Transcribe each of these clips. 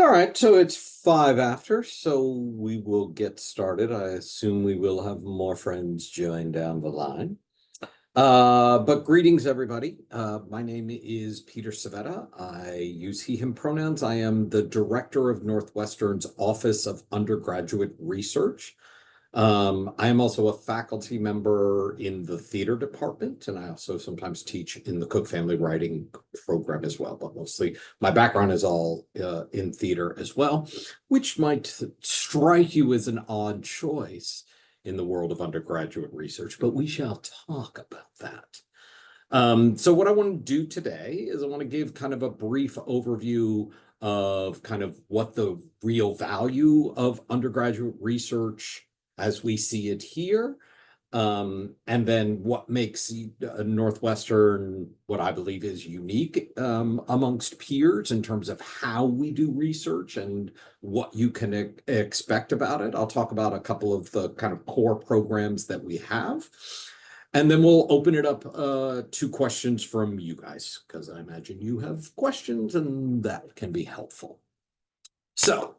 All right, so it's 5 after, so we will get started. I assume we will have more friends join down the line. But greetings, everybody. My name is Peter Civetta. I use he, him pronouns. I am the director of Northwestern's Office of Undergraduate Research. I am also a faculty member in the theater department, and I also sometimes teach in the Cook Family Writing program as well. But mostly my background is all in theater as well, which might strike you as an odd choice in the world of undergraduate research, but we shall talk about that. So what I want to do today is I want to give kind of a brief overview of kind of what the real value of undergraduate research as we see it here, and then what makes Northwestern what I believe is unique amongst peers in terms of how we do research and what you can expect about it. I'll talk about a couple of the kind of core programs that we have. And then we'll open it up to questions from you guys, because I imagine you have questions and that can be helpful. So,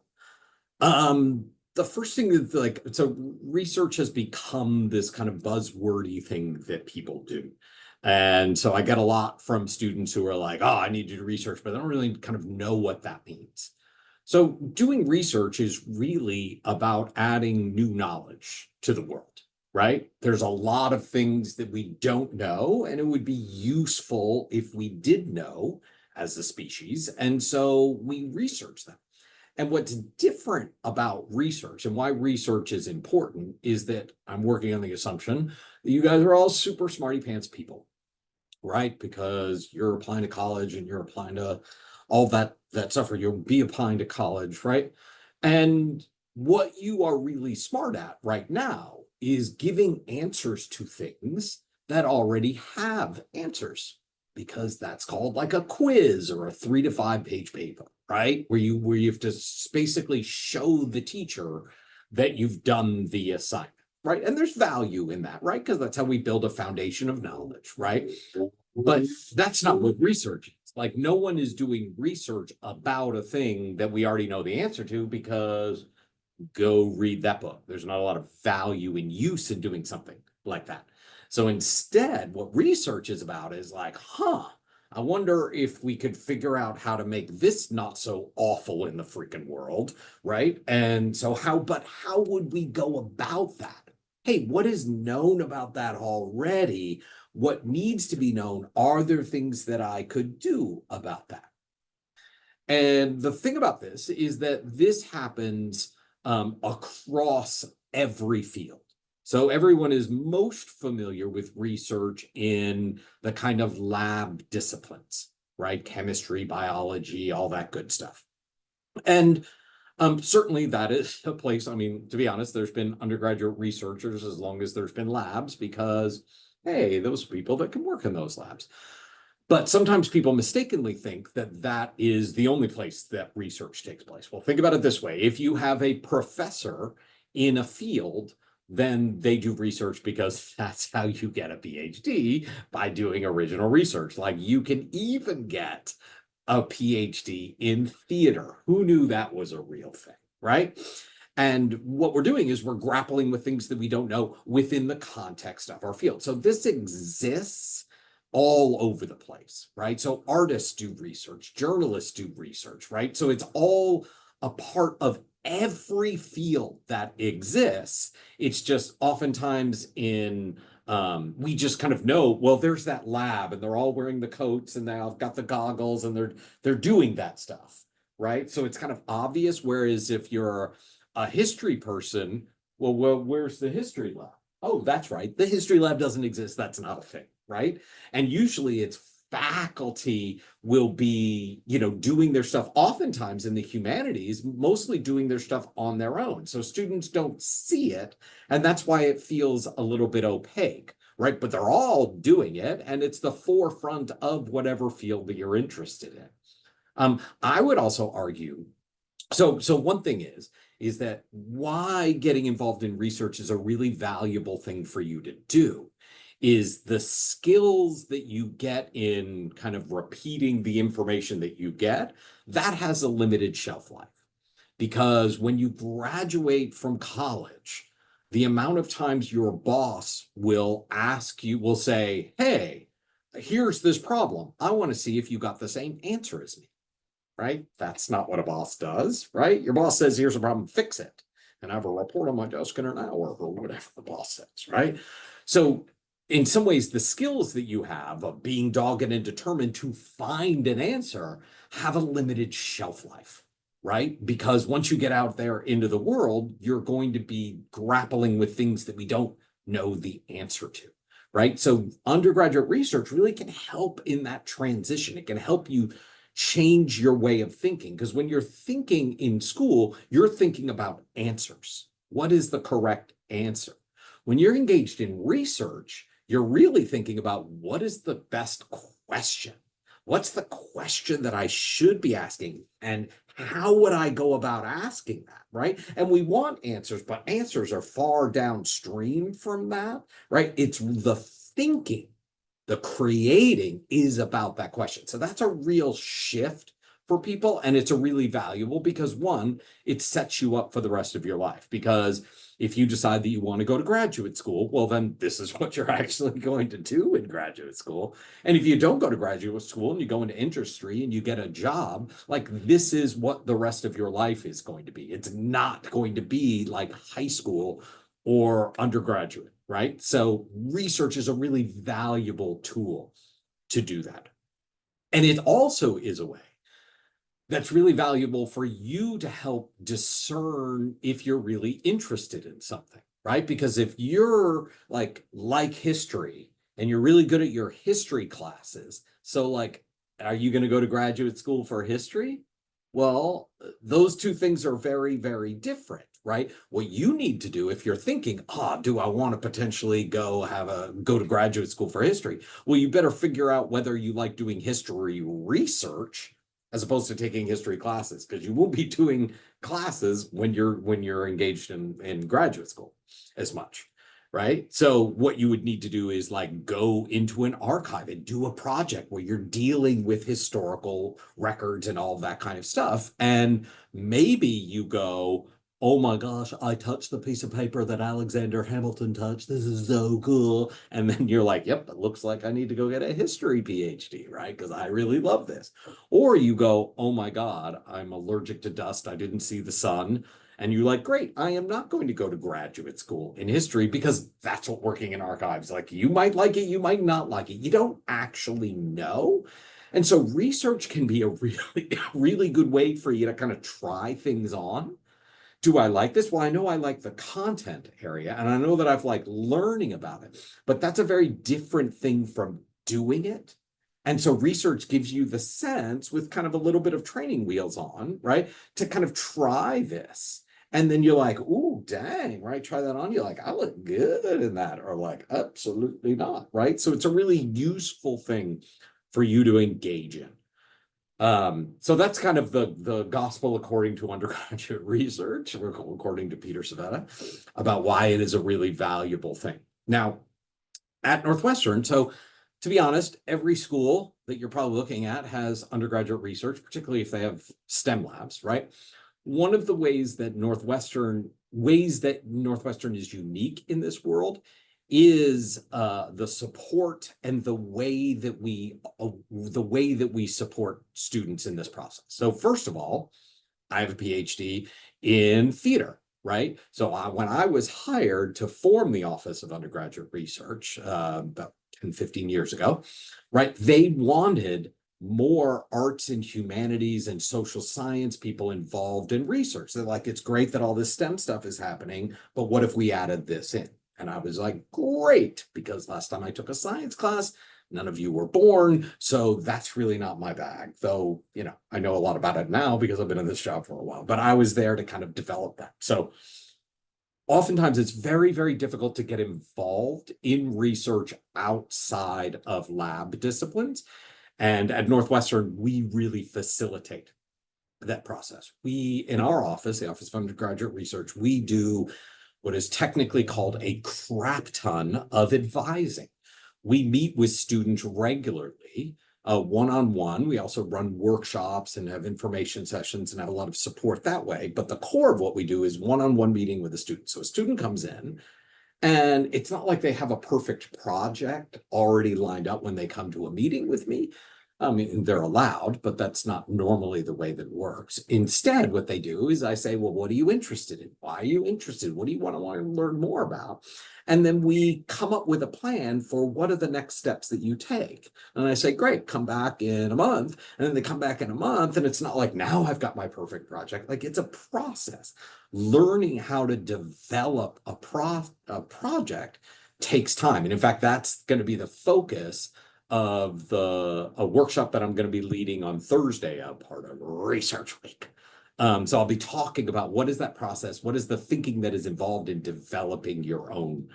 the first thing is so research has become this kind of buzzwordy thing that people do. And so I get a lot from students who are like, oh, I need to do research, but I don't really kind of know what that means. So doing research is really about adding new knowledge to the world, right? There's a lot of things that we don't know, and it would be useful if we did know as a species. And so we research them. And what's different about research and why research is important is that I'm working on the assumption that you guys are all super smarty pants people, right? Because you're applying to college and you're applying to all that stuff, or you'll be applying to college, right? And what you are really smart at right now is giving answers to things that already have answers, because that's called like a quiz or a 3 to 5 page paper, right? Where you have to basically show the teacher that you've done the assignment, right? And there's value in that, right? Because that's how we build a foundation of knowledge, right? But that's not what research is. Like, no one is doing research about a thing that we already know the answer to, because go read that book. There's not a lot of value in use in doing something like that. So instead, what research is about is like, I wonder if we could figure out how to make this not so awful in the freaking world, right? And so how would we go about that? Hey, what is known about that already? What needs to be known? Are there things that I could do about that? And the thing about this is that this happens across every field. So everyone is most familiar with research in the kind of lab disciplines, right? Chemistry, biology, all that good stuff. And certainly that is a place, I mean, to be honest, there's been undergraduate researchers as long as there's been labs, because, hey, those people that can work in those labs. But sometimes people mistakenly think that that is the only place that research takes place. Well, think about it this way. If you have a professor in a field, then they do research because that's how you get a PhD, by doing original research. Like, you can even get a PhD in theater. Who knew that was a real thing, right? And what we're doing is we're grappling with things that we don't know within the context of our field. So this exists all over the place, right? So artists do research, journalists do research, right? So it's all a part of every field that exists. It's just oftentimes we just kind of know, well, there's that lab and they're all wearing the coats and they've got the goggles and they're doing that stuff, right? So it's kind of obvious. Whereas if you're a history person, well, where's the history lab? Oh, that's right. The history lab doesn't exist. That's not a thing, right? And usually it's faculty will be, doing their stuff, oftentimes in the humanities, mostly doing their stuff on their own. So students don't see it, and that's why it feels a little bit opaque, right? But they're all doing it, and it's the forefront of whatever field that you're interested in. I would also argue, so one thing is that why getting involved in research is a really valuable thing for you to do is the skills that you get in kind of repeating the information that you get, that has a limited shelf life. Because when you graduate from college, the amount of times your boss will say, hey, here's this problem. I want to see if you got the same answer as me, right? That's not what a boss does, right? Your boss says, here's a problem, fix it. And I have a report on my desk in an hour or whatever the boss says, right? So in some ways, the skills that you have of being dogged and determined to find an answer have a limited shelf life, right? Because once you get out there into the world, you're going to be grappling with things that we don't know the answer to, right? So undergraduate research really can help in that transition. It can help you change your way of thinking, because when you're thinking in school, you're thinking about answers. What is the correct answer? When you're engaged in research, you're really thinking about what is the best question? What's the question that I should be asking? And how would I go about asking that, right? And we want answers, but answers are far downstream from that, right? It's the thinking, the creating is about that question. So that's a real shift for people. And it's a really valuable because one, it sets you up for the rest of your life. Because if you decide that you want to go to graduate school, well, then this is what you're actually going to do in graduate school. And if you don't go to graduate school and you go into industry and you get a job, like this is what the rest of your life is going to be. It's not going to be like high school or undergraduate, right? So research is a really valuable tool to do that. And it also is a way that's really valuable for you to help discern if you're really interested in something, right? Because if you're like history and you're really good at your history classes, so like, are you going to go to graduate school for history? Well, those two things are very, very different, right? What you need to do if you're thinking, do I want to potentially go to graduate school for history? Well, you better figure out whether you like doing history research as opposed to taking history classes, because you won't be doing classes when you're engaged in graduate school as much, right? So what you would need to do is like go into an archive and do a project where you're dealing with historical records and all that kind of stuff. And maybe you go, oh my gosh, I touched the piece of paper that Alexander Hamilton touched. This is so cool. And then you're like, yep, it looks like I need to go get a history PhD, right? Because I really love this. Or you go, oh my God, I'm allergic to dust. I didn't see the sun. And you're like, great, I am not going to go to graduate school in history because that's what working in archives, like you might like it, you might not like it. You don't actually know. And so research can be a really, really good way for you to kind of try things on. Do I like this? Well, I know I like the content area and I know that I've liked learning about it, but that's a very different thing from doing it. And so research gives you the sense with kind of a little bit of training wheels on, right? To kind of try this. And then you're like, ooh, dang, right? Try that on. You're like, I look good in that, or like, absolutely not, right? So it's a really useful thing for you to engage in. So that's kind of the gospel according to undergraduate research, according to Peter Civetta, about why it is a really valuable thing. Now, at Northwestern, so to be honest, every school that you're probably looking at has undergraduate research, particularly if they have STEM labs, right? One of the ways that Northwestern is unique in this world is the support and the way that we support students in this process. So first of all, I have a PhD in theater, right? So when I was hired to form the Office of Undergraduate Research about 10, 15 years ago, right, they wanted more arts and humanities and social science people involved in research. They're like, it's great that all this STEM stuff is happening, but what if we added this in? And I was like, great, because last time I took a science class, none of you were born, so that's really not my bag. Though, I know a lot about it now because I've been in this job for a while, but I was there to kind of develop that. So oftentimes it's very, very difficult to get involved in research outside of lab disciplines. And at Northwestern, we really facilitate that process. We, in our office, the Office of Undergraduate Research, we do what is technically called a crap ton of advising. We meet with students regularly, one-on-one. We also run workshops and have information sessions and have a lot of support that way. But the core of what we do is one-on-one meeting with a student. So a student comes in, and it's not like they have a perfect project already lined up when they come to a meeting with me. I mean, they're allowed, but that's not normally the way that it works. Instead, what they do is I say, well, what are you interested in? Why are you interested? What do you want to learn more about? And then we come up with a plan for what are the next steps that you take. And I say, great, come back in a month. And then they come back in a month, and it's not like now I've got my perfect project. Like, it's a process. Learning how to develop a project takes time. And in fact, that's going to be the focus of a workshop that I'm going to be leading on Thursday, a part of Research Week. So I'll be talking about what is that process, what is the thinking that is involved in developing your own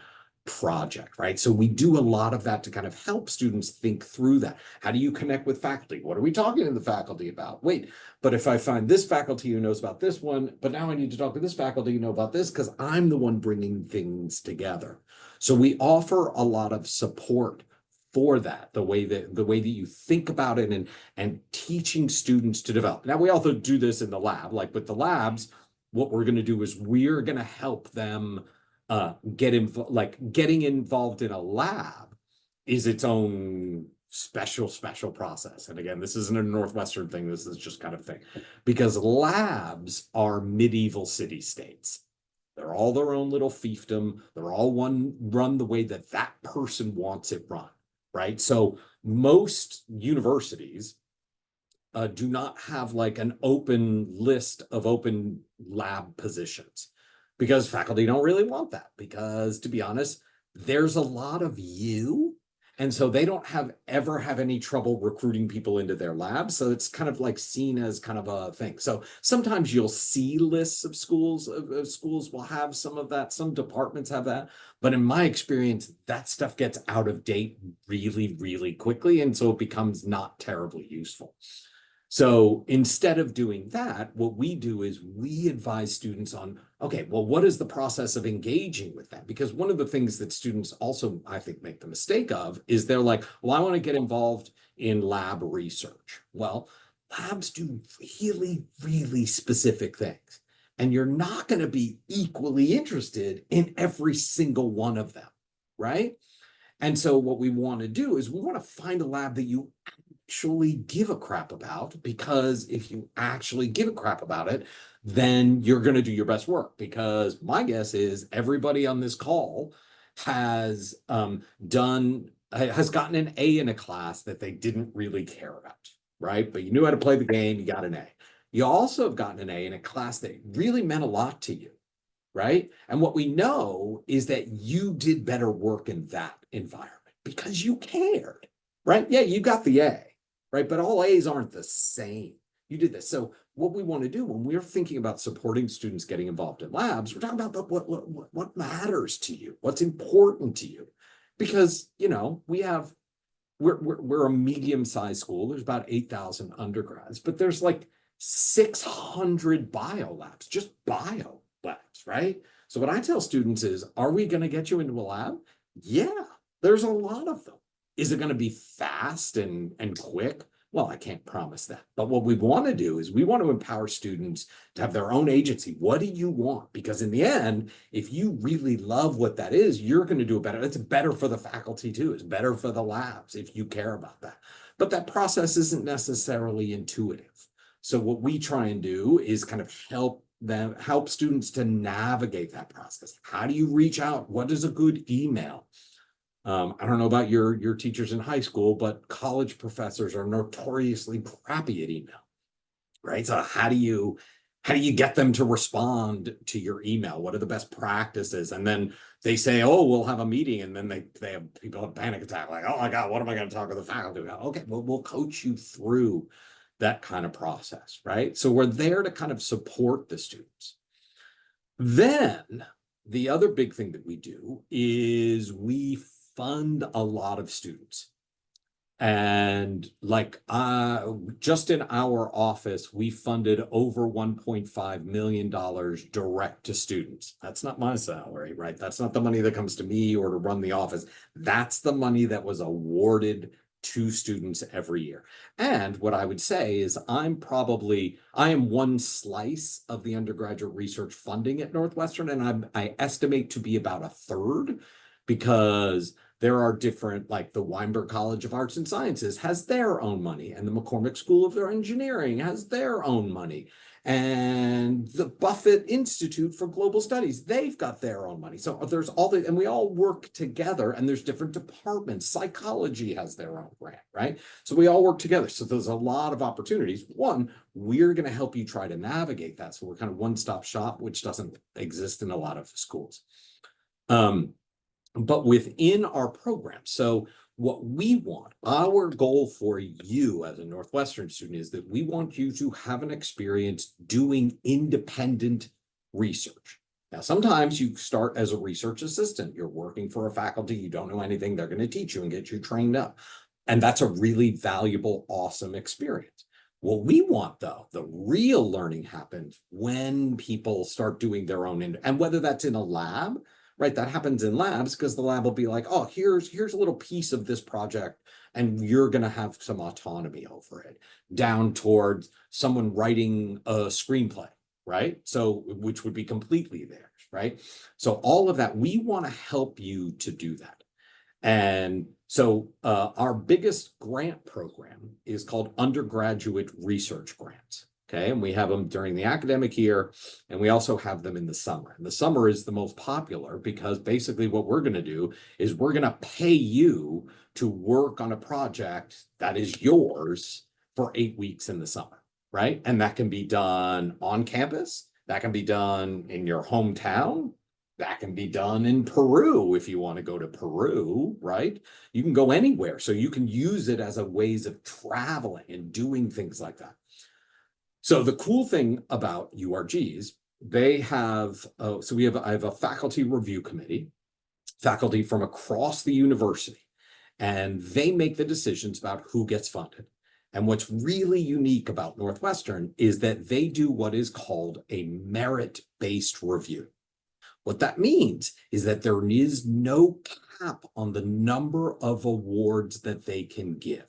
project, right? So we do a lot of that to kind of help students think through that. How do you connect with faculty? What are we talking to the faculty about? Wait, but if I find this faculty who knows about this one, but now I need to talk to this faculty who know about this because I'm the one bringing things together. So we offer a lot of support for that, the way that you think about it and teaching students to develop. Now, we also do this in the lab. Like with the labs, what we're going to do is we're going to help them getting involved in a lab is its own special process. And again, this isn't a Northwestern thing. This is just kind of thing, because labs are medieval city states. They're all their own little fiefdom. They're all run the way that that person wants it run, right? So most universities do not have like an open list of open lab positions, because faculty don't really want that, because to be honest, there's a lot of you. And so they don't ever have any trouble recruiting people into their labs. So it's kind of like seen as kind of a thing. So sometimes you'll see lists of schools will have some of that. Some departments have that. But in my experience, that stuff gets out of date really, really quickly. And so it becomes not terribly useful. So instead of doing that, what we do is we advise students on, okay, well, what is the process of engaging with them? Because one of the things that students also, I think, make the mistake of is they're like, well, I want to get involved in lab research. Well, labs do really, really specific things. And you're not going to be equally interested in every single one of them, right? And so what we want to do is we want to find a lab that you actually give a crap about, because if you actually give a crap about it, then you're going to do your best work. Because my guess is everybody on this call has gotten an A in a class that they didn't really care about, right? But you knew how to play the game, you got an A. You also have gotten an A in a class that really meant a lot to you, right? And what we know is that you did better work in that environment because you cared, right? Yeah, you got the A, right? But all A's aren't the same. You did this. So what we want to do when we're thinking about supporting students getting involved in labs, we're talking about what matters to you, what's important to you. Because, you know, we're a medium-sized school. There's about 8,000 undergrads, but there's like 600 bio labs, just bio labs, right? So what I tell students is, are we going to get you into a lab? Yeah, there's a lot of them. Is it going to be fast and quick? Well, I can't promise that. But what we want to do is we want to empower students to have their own agency. What do you want? Because in the end, if you really love what that is, you're going to do it better. It's better for the faculty too. It's better for the labs if you care about that. But that process isn't necessarily intuitive. So what we try and do is kind of help students to navigate that process. How do you reach out? What is a good email? I don't know about your teachers in high school, but college professors are notoriously crappy at email, right? So how do you get them to respond to your email? What are the best practices? And then they say, oh, we'll have a meeting. And then they have people have a panic attack, like, oh my God, what am I going to talk to the faculty about? Okay, well, we'll coach you through that kind of process, right? So we're there to kind of support the students. Then the other big thing that we do is we fund a lot of students. And like just in our office, we funded over $1.5 million direct to students. That's not my salary, right? That's not the money that comes to me or to run the office. That's the money that was awarded to students every year. And what I would say is I am one slice of the undergraduate research funding at Northwestern, and I estimate to be about a third, because there are different, like the Weinberg College of Arts and Sciences has their own money, and the McCormick School of Engineering has their own money, and the Buffett Institute for Global Studies, they've got their own money. So there's and we all work together, and there's different departments. Psychology has their own grant, right? So we all work together. So there's a lot of opportunities. One, we're going to help you try to navigate that. So we're kind of one-stop shop, which doesn't exist in a lot of schools. But within our program, so what we want, our goal for you as a Northwestern student is that we want you to have an experience doing independent research. Now, sometimes you start as a research assistant, you're working for a faculty, you don't know anything, they're going to teach you and get you trained up. And that's a really valuable, awesome experience. What we want, though, the real learning happens when people start doing their own, and whether that's in a lab, right? That happens in labs because the lab will be like, oh, here's a little piece of this project, and you're going to have some autonomy over it, down towards someone writing a screenplay, right? So, which would be completely theirs, right? So all of that, we want to help you to do that. And so our biggest grant program is called Undergraduate Research Grants. Okay, and we have them during the academic year, and we also have them in the summer. And the summer is the most popular because basically what we're going to do is we're going to pay you to work on a project that is yours for 8 weeks in the summer, right? And that can be done on campus. That can be done in your hometown. That can be done in Peru if you want to go to Peru, right? You can go anywhere. So you can use it as a ways of traveling and doing things like that. So the cool thing about URGs, they have, I have a faculty review committee, faculty from across the university, and they make the decisions about who gets funded. And what's really unique about Northwestern is that they do what is called a merit-based review. What that means is that there is no cap on the number of awards that they can give.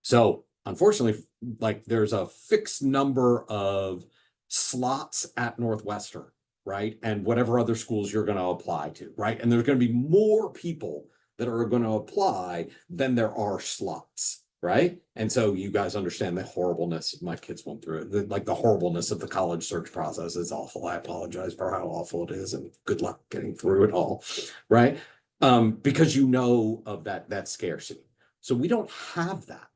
So unfortunately, like there's a fixed number of slots at Northwestern, right? And whatever other schools you're going to apply to, right? And there's going to be more people that are going to apply than there are slots, right? And so you guys understand the horribleness my kids went through, the horribleness of the college search process is awful. I apologize for how awful it is, and good luck getting through it all, right? Because you know of that scarcity. So we don't have that.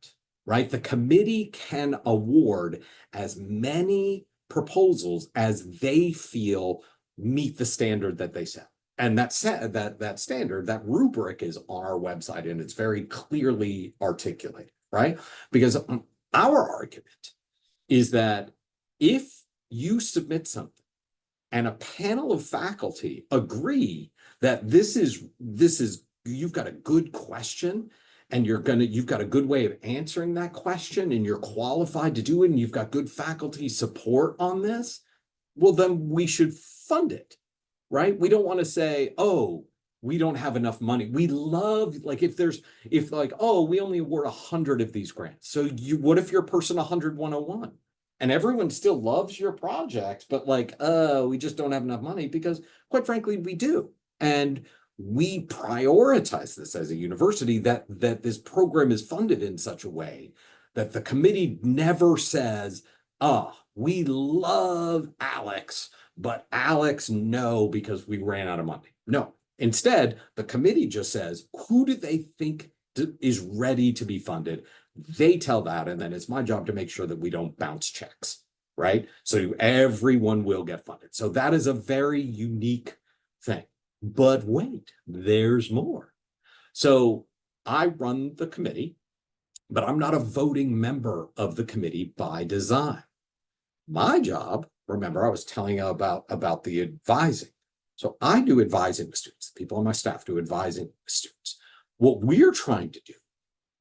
Right? The committee can award as many proposals as they feel meet the standard that they set. And that standard, that rubric is on our website, and it's very clearly articulated, right? Because our argument is that if you submit something and a panel of faculty agree that you've got a good question, and you've got a good way of answering that question, and you're qualified to do it, and you've got good faculty support on this, well, then we should fund it, right? We don't want to say, oh, we don't have enough money. We love, like, oh, we only award 100 of these grants. So what if you're person 100 101? And everyone still loves your projects, but like, we just don't have enough money, because quite frankly, we do. And we prioritize this as a university, that this program is funded in such a way that the committee never says, we love Alex, but Alex, no, because we ran out of money. No, instead, the committee just says, who do they think is ready to be funded? They tell that, and then it's my job to make sure that we don't bounce checks, right? So everyone will get funded. So that is a very unique thing. But wait, there's more. So I run the committee, but I'm not a voting member of the committee by design. My job, remember, I was telling you about the advising. So I do advising with students. People on my staff do advising with students. What we're trying to do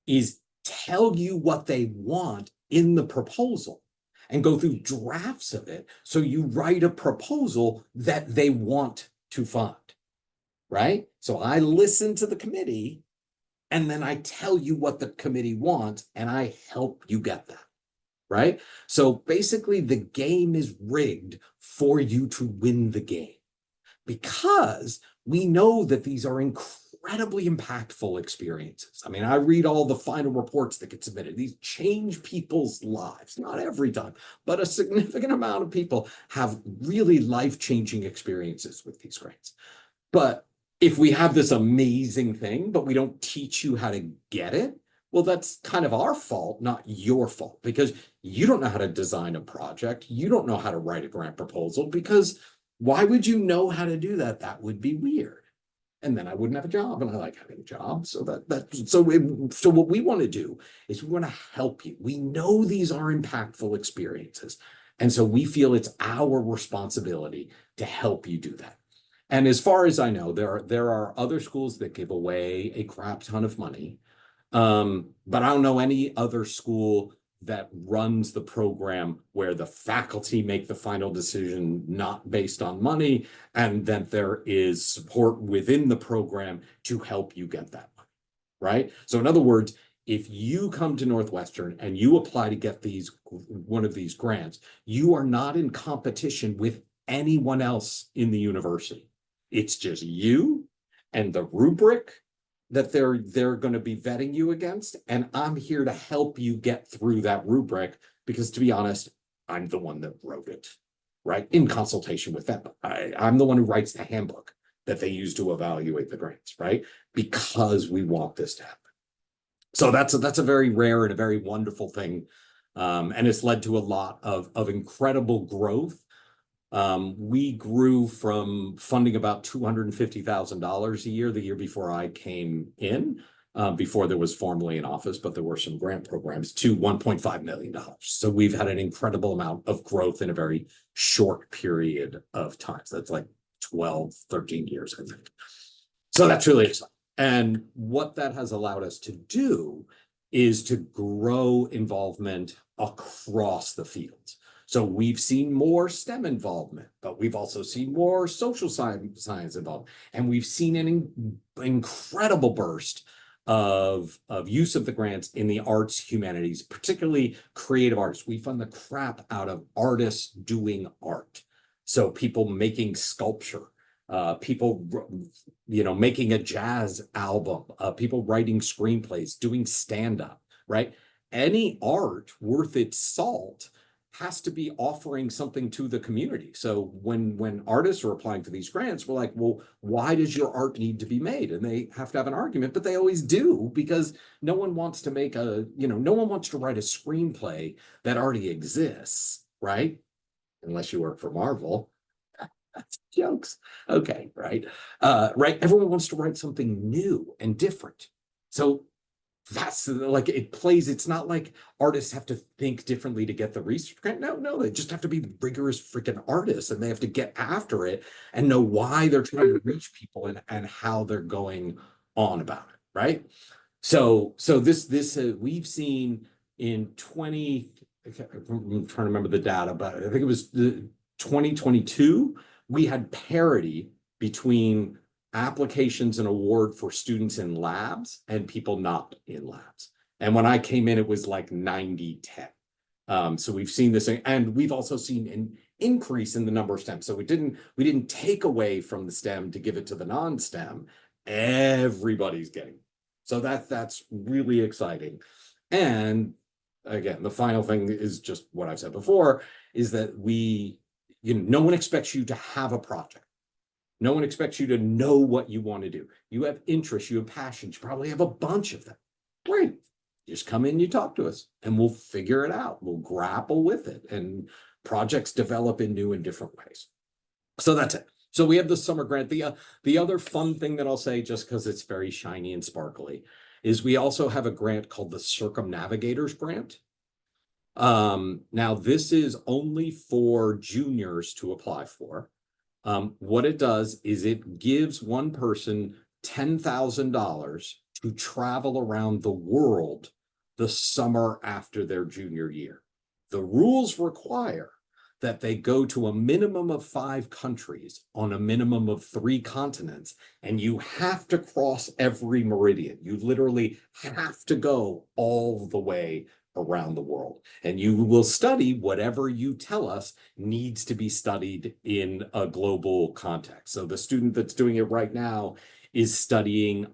is tell you what they want in the proposal and go through drafts of it. So you write a proposal that they want to fund, right? So I listen to the committee and then I tell you what the committee wants and I help you get that, right? So basically the game is rigged for you to win the game because we know that these are incredibly impactful experiences. I mean, I read all the final reports that get submitted. These change people's lives, not every time, but a significant amount of people have really life-changing experiences with these grants. But if we have this amazing thing, but we don't teach you how to get it, well, that's kind of our fault, not your fault, because you don't know how to design a project. You don't know how to write a grant proposal, because why would you know how to do that? That would be weird. And then I wouldn't have a job, and I like having a job. So so what we want to do is we want to help you. We know these are impactful experiences. And so we feel it's our responsibility to help you do that. And as far as I know, there are other schools that give away a crap ton of money. But I don't know any other school that runs the program where the faculty make the final decision, not based on money, and that there is support within the program to help you get that money, right? So in other words, if you come to Northwestern and you apply to get one of these grants, you are not in competition with anyone else in the university. It's just you and the rubric that they're going to be vetting you against, and I'm here to help you get through that rubric, because to be honest, I'm the one that wrote it, right? In consultation with them. I'm the one who writes the handbook that they use to evaluate the grants, right? Because we want this to happen. So that's a very rare and a very wonderful thing. And it's led to a lot of incredible growth. We grew from funding about $250,000 a year the year before I came in, before there was formally an office, but there were some grant programs, to $1.5 million. So we've had an incredible amount of growth in a very short period of time. So that's like 12, 13 years, I think. So that's really exciting. And what that has allowed us to do is to grow involvement across the fields. So we've seen more STEM involvement, but we've also seen more social science involved. And we've seen an incredible burst of use of the grants in the arts, humanities, particularly creative arts. We fund the crap out of artists doing art. So people making sculpture, people, making a jazz album, people writing screenplays, doing stand-up, right? Any art worth its salt has to be offering something to the community. So when artists are applying for these grants, we're like, well, why does your art need to be made? And they have to have an argument, but they always do, because no one wants to no one wants to write a screenplay that already exists, right? Unless you work for Marvel. That's jokes. Okay, right. Right. Everyone wants to write something new and different. So that's like, it plays. It's not like artists have to think differently to get the research grant. No, they just have to be rigorous freaking artists, and they have to get after it and know why they're trying to reach people and how they're going on about it, right? So this we've seen in 20, I'm trying to remember the data, but I think it was 2022, we had parity between applications and award for students in labs and people not in labs. And when I came in, it was like 90-10. So we've seen this, and we've also seen an increase in the number of STEM. So we didn't take away from the STEM to give it to the non-STEM. Everybody's getting it. So that's really exciting. And again, the final thing is just what I've said before, is that no one expects you to have a project. No one expects you to know what you want to do. You have interests, you have passions, you probably have a bunch of them. Great. Just come in, you talk to us, and we'll figure it out. We'll grapple with it, and projects develop in new and different ways. So that's it. So we have the summer grant. The other fun thing that I'll say, just because it's very shiny and sparkly, is we also have a grant called the Circumnavigators Grant. Now this is only for juniors to apply for. What it does is it gives one person $10,000 to travel around the world the summer after their junior year. The rules require that they go to a minimum of 5 countries on a minimum of 3 continents, and you have to cross every meridian. You literally have to go all the way around the world, and you will study whatever you tell us needs to be studied in a global context. So the student that's doing it right now is studying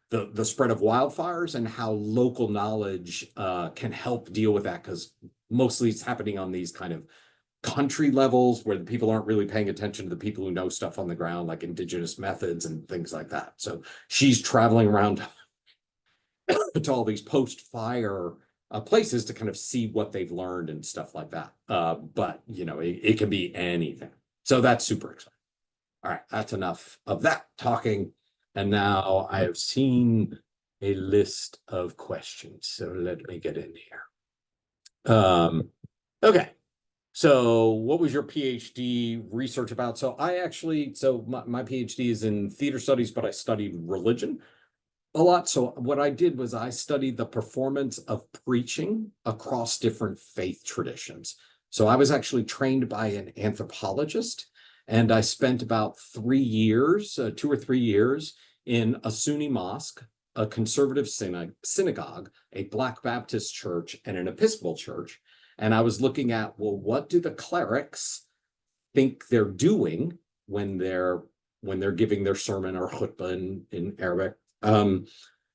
the spread of wildfires and how local knowledge can help deal with that, because mostly it's happening on these kind of country levels where the people aren't really paying attention to the people who know stuff on the ground, like indigenous methods and things like that. So she's traveling around to all these post-fire places to kind of see what they've learned and stuff like that. But, you know, it can be anything. So that's super exciting. All right, that's enough of that talking. And now I have seen a list of questions. So let me get in here. Okay. So what was your PhD research about? So I actually, my PhD is in theater studies, but I studied religion a lot. So what I did was I studied the performance of preaching across different faith traditions. So I was actually trained by an anthropologist, and I spent about 3 years, 2 or 3 years in a Sunni mosque, a conservative synagogue, a Black Baptist church, and an Episcopal church. And I was looking at, well, what do the clerics think they're doing when they're giving their sermon or khutbah in Arabic? And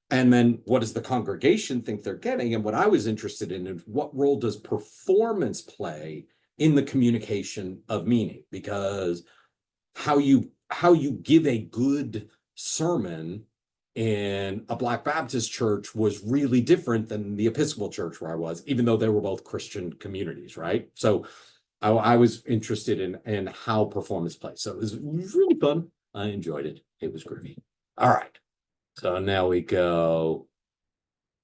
then what does the congregation think they're getting? And what I was interested in is what role does performance play in the communication of meaning? Because how you give a good sermon in a Black Baptist church was really different than the Episcopal church where I was, even though they were both Christian communities, right? So I was interested in how performance plays. So it was really fun. I enjoyed it. It was groovy. All right. So now we go.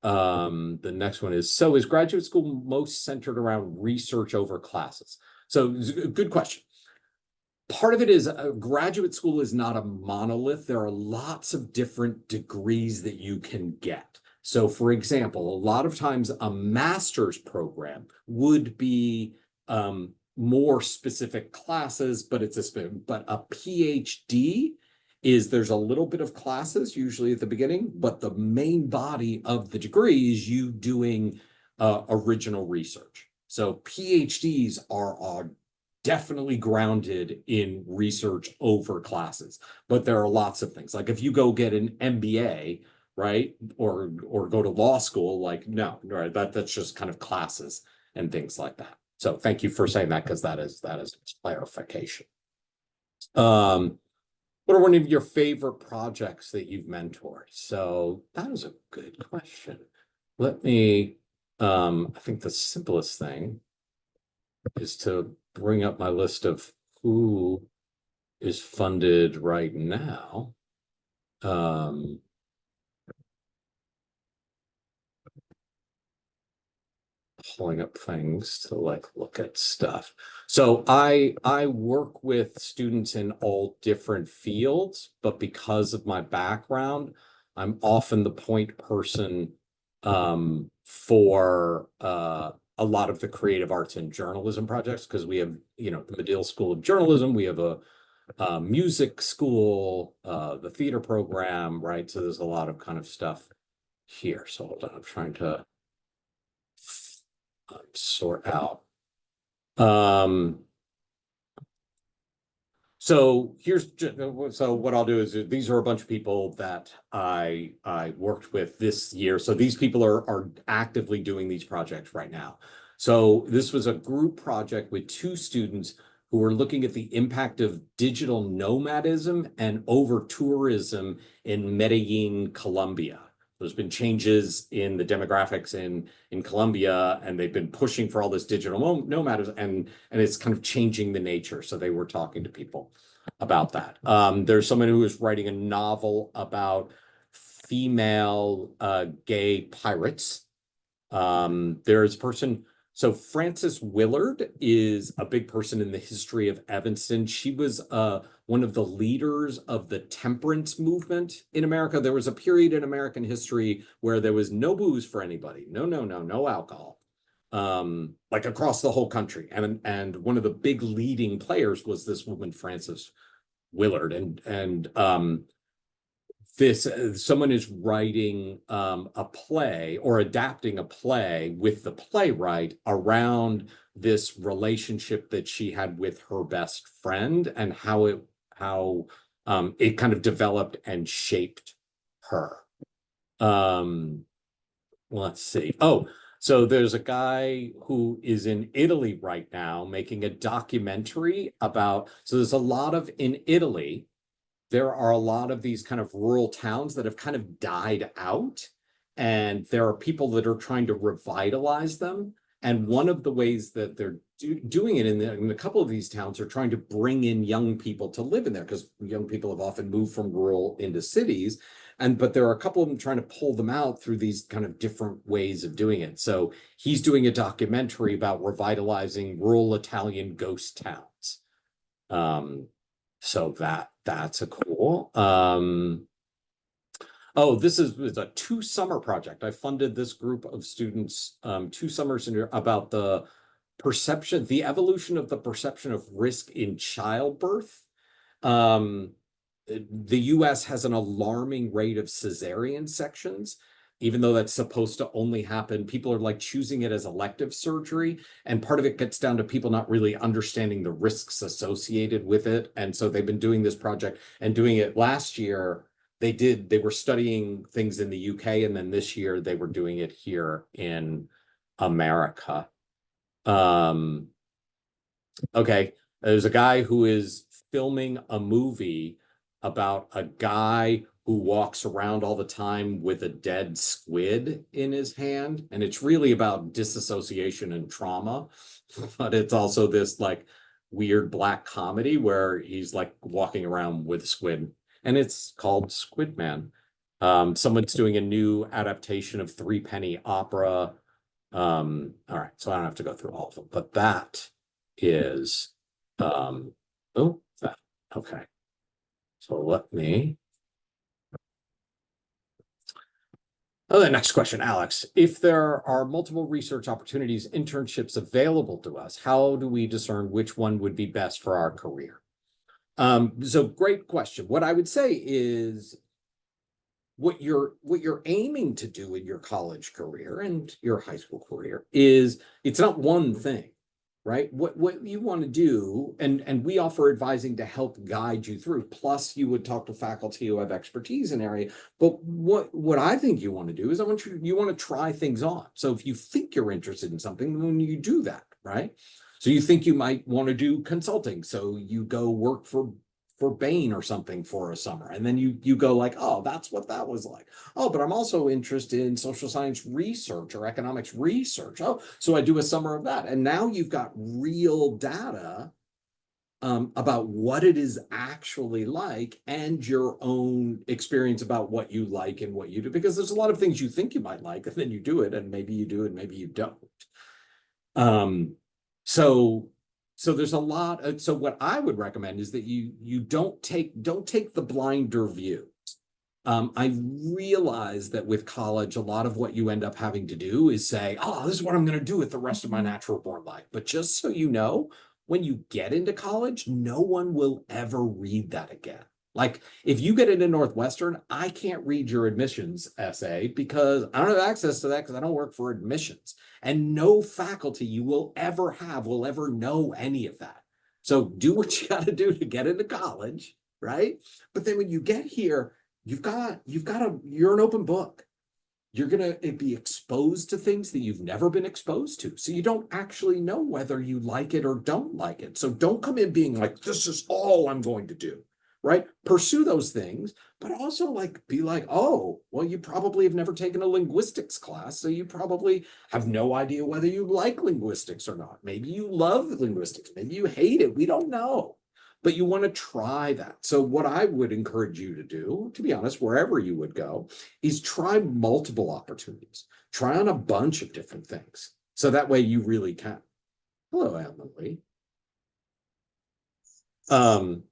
The next one is, so is graduate school most centered around research over classes? So it's a good question. Part of it is graduate school is not a monolith. There are lots of different degrees that you can get. So for example, a lot of times a master's program would be more specific classes, but but a PhD there's a little bit of classes usually at the beginning, but the main body of the degree is you doing original research. So PhDs are definitely grounded in research over classes, but there are lots of things. Like if you go get an MBA, right, or go to law school, like no, right, that's just kind of classes and things like that. So thank you for saying that, because that is clarification. What are one of your favorite projects that you've mentored? So that is a good question. Let me, I think the simplest thing is to bring up my list of who is funded right now. Pulling up things to look at stuff. So I work with students in all different fields, but because of my background, I'm often the point person for a lot of the creative arts and journalism projects, because we have, the Medill School of Journalism, we have a music school, the theater program, right? So there's a lot of kind of stuff here. So hold on, I'm trying to sort out. So what I'll do is these are a bunch of people that I worked with this year. So these people are actively doing these projects right now. So this was a group project with 2 students who were looking at the impact of digital nomadism and over tourism in Medellin, Colombia. There's been changes in the demographics in Colombia, and they've been pushing for all this digital nomadism, and it's kind of changing the nature. So they were talking to people about that. There's someone who is writing a novel about female gay pirates. There's a person So Frances Willard is a big person in the history of Evanston. She was one of the leaders of the temperance movement in America. There was a period in American history where there was no booze for anybody. No alcohol. Like across the whole country. And one of the big leading players was this woman, Frances Willard. And someone is writing a play or adapting a play with the playwright around this relationship that she had with her best friend and how it kind of developed and shaped her. Let's see. Oh, so there's a guy who is in Italy right now making a documentary about, so there's a lot of, in Italy, there are a lot of these kind of rural towns that have kind of died out, and there are people that are trying to revitalize them. And one of the ways that they're doing it in a couple of these towns are trying to bring in young people to live in there, because young people have often moved from rural into cities. But there are a couple of them trying to pull them out through these kind of different ways of doing it. So he's doing a documentary about revitalizing rural Italian ghost towns. So that's a cool. Oh, this is a 2-summer project. I funded this group of students 2 summers about the evolution of the perception of risk in childbirth. The US has an alarming rate of cesarean sections, even though that's supposed to only happen. People are like choosing it as elective surgery. And part of it gets down to people not really understanding the risks associated with it. And so they've been doing this project and doing it last year. They were studying things in the UK, and then this year they were doing it here in America. Okay, there's a guy who is filming a movie about a guy who walks around all the time with a dead squid in his hand. And it's really about disassociation and trauma, but it's also this like weird black comedy where he's like walking around with a squid, and it's called Squid Man. Someone's doing a new adaptation of Three Penny Opera. All right, so I don't have to go through all of them, but that is, okay. So let me. Oh, the next question, Alex. If there are multiple research opportunities, internships available to us, how do we discern which one would be best for our career? So great question. What I would say is what you're aiming to do in your college career and your high school career is, it's not one thing, right? What you want to do, and we offer advising to help guide you through. Plus, you would talk to faculty who have expertise in area. But what I think you want to do is you want to try things on. So if you think you're interested in something, then you do that, right? So you think you might want to do consulting, so you go work for Bain or something for a summer, and then you go like, oh, that's what that was like. Oh, but I'm also interested in social science research or economics research. Oh, so I do a summer of that, and now you've got real data about what it is actually like, and your own experience about what you like and what you do, because there's a lot of things you think you might like, and then you do it, and maybe you do and maybe you don't. So there's a lot. So what I would recommend is that you don't take the blinder view. I realize that with college, a lot of what you end up having to do is say, oh, this is what I'm going to do with the rest of my natural born life. But just so you know, when you get into college, no one will ever read that again. Like if you get into Northwestern, I can't read your admissions essay because I don't have access to that because I don't work for admissions. And no faculty you will ever have will ever know any of that. So do what you got to do to get into college, right? But then when you get here, you're an open book. You're going to be exposed to things that you've never been exposed to. So you don't actually know whether you like it or don't like it. So don't come in being like, this is all I'm going to do, right? Pursue those things, but also like be like, oh, well, you probably have never taken a linguistics class, so you probably have no idea whether you like linguistics or not. Maybe you love linguistics, maybe you hate it. We don't know. But you want to try that. So what I would encourage you to do, to be honest, wherever you would go, is try multiple opportunities. Try on a bunch of different things. So that way you really can. Hello, Emily. So